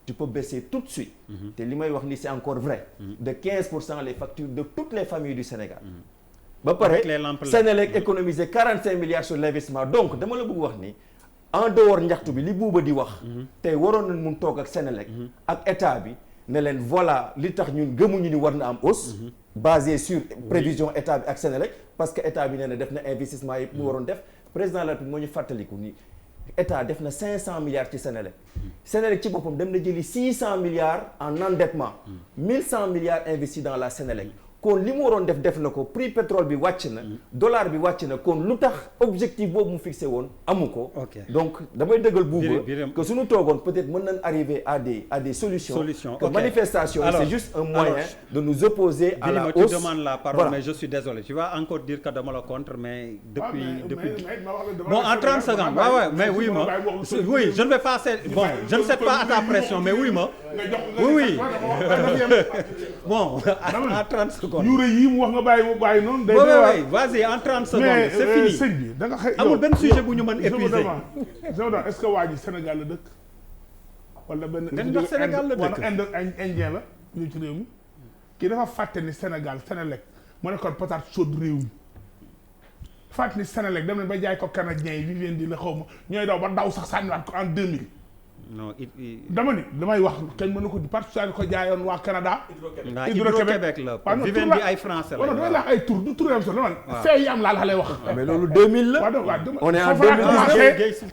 tu peux baisser tout de suite te li may wax ni c'est encore vrai de 15% les factures de toutes les familles du Sénégal ba pare Senelec économiser 45 milliards sur l'investissement donc dama la bëgg wax ni en dehors njaxtu bi li buuba di wax tey waroon nañ mun toog ak Senelec ak état bi ne leen voilà li tax ñun gëmuñu ni war na am hausse basé sur prévision état bi ak Senelec parce que état bi nee na def na investissement yëpp mu waroon def président de la République moo ñu fàttaliku ni état def na 500 milliards ci Senelec Senelec ci boppam dem na jëli 600 milliards en endettement 1100 milliards investis dans la Senelec kon li mu waroon def na ko prix pétrole bi wàcc na dollar bi wàcc na kon lu tax objectif boobu mu fixé woon amu ko donc damay dëggal buuba que suñu toogoon peut-être mën nañ arriver à des solutions que manifestation c'est juste un moyen de nous opposer à la hausse. Tu demandes la parole mais je suis désolé tu vas encore dire que dama la contre mais depuis bon en 30 secondes mais oui je ne vais pas je ne cède pas à ta pression mais oui bon en 30 secondes yuure yii mu wax nga bàyyi noonu. day vas-y en 30 secondes c'est fini mais sëñ bi da nga xëy amul benn sujet bu ñu mën épuiser. est-ce que waa ji Sénégal la dëkk. wala benn ndax Sénégal la dëkk indien la ñu ci réew mi. kii dafa fàtte ni Sénégal Senelec mu nekkoon patate chaude réew mi. fàtte ni Senelec dem nañ ba jaay ko canadien yi Vivendi la xaw ma ñooy daw ba daw sax sànniwaat ko en 2000. non dama ni damay wax kenn mën na ko di parce que ko jaayoon waa Canada. Hydro-Québec la Vivendi bi ay français la. waaw damay la ay tur du tur am solo dama fee yi am laa lay wax. mais loolu 2000 la. on est en 2010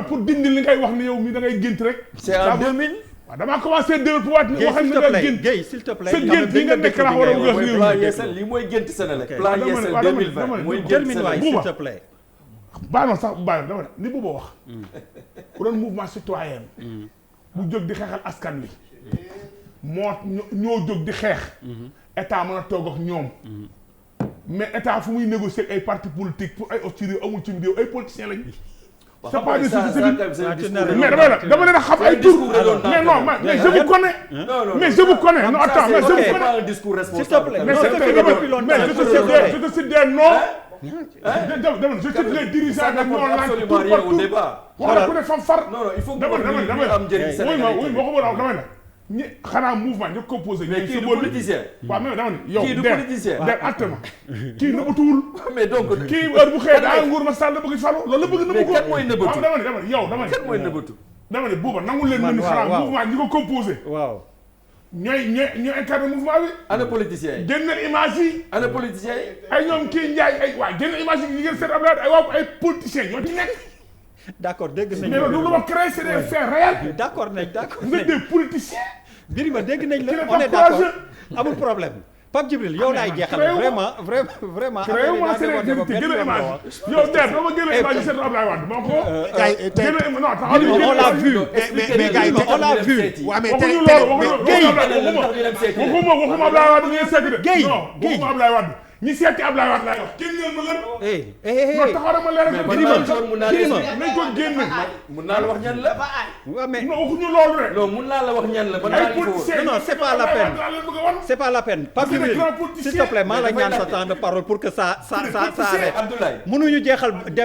pour dindi li ngay wax ni yow mi da ngay gént rek. c'est en 2000. waaw damaa commencé 2000 pour waat ni waxal ni nga gént. Guèye s'il te plaît sa gént yi nga nekk la war a wax réew mi. plan Yessel lii mooy gént Senelec. plan Yessel 2020 mooy gént Senelec s'il te plaît. baa noonu sax baa dama ne li bu ba wax. bu doon mouvement citoyen bu jóg di xeexal askan wi ñoo jóg di xeex état mën a toog ak ñoom mais état fu muy négocier ay parti politique pour ay obtenir amul ci réew ay politiciens lañu c'est pas des sociétés mais dama leen a xam ay tur mais non mais je vous connais mais je vous connais non attends mais je vous connais discours responsable s'il te plaît mais je te cite des noms je cite les dirigeants de non langue tour par tour wala ku ne fam far non il faut dama am njëriñ Sénégal oui waxuma la dama ne ñi xanaa mouvement ñu composé mais kii du politicien waaw mais dama ne yow kii du politicien der attema kii nëbbatuwul mais donc kii heure bu xëyee daa nguur ma sàll bëgg falo loolu la bëgg nëbb ko kan mooy nëbbatu dama ne yow dama ne kan mooy nëbbatu dama ne buuba nangul leen mën xanaa mouvement ñi ko composé waaw ñooy incarné mouvement bi ana politicien yi génneel image yi ana politicien yi ay ñoom kii Ndiaye ay waa génneel image yi ngeen seet Abdoulaye ay waaw ay politiciens ñoo ci nekk d'accord dégg nañ mais loolu lu ma créé c'est des faits réels d'accord vous êtes des politiciens Birima dégg nañ la on est d'accord amul problème Pape Djibril yow laay jeexal vraiment créé-moi c'est des gën a image yow der dama gën a image yi seet Abdoulaye Wade moo ko gën a non on l'a vu mais gars yi on l'a vu waaw mais waxuñu loolu waxuma Abdoulaye Wade ngeen seeti de Guèye waxuma Abdoulaye Wade ñi seeti Abdoulaye Wade laay wax kenn ngeen ma leen non taxaw ma leeral nañ ko génn mun naa la wax ñan la waaw mais non waxuñu loolu rek non mun naa la wax ñan la ba ay politiciens non c'est pas la peine c'est pas la peine Pape Djibril s'il te plaît maa la ñaan sa temps de parole pour que ça arrête Abdoulaye mënuñu jeexal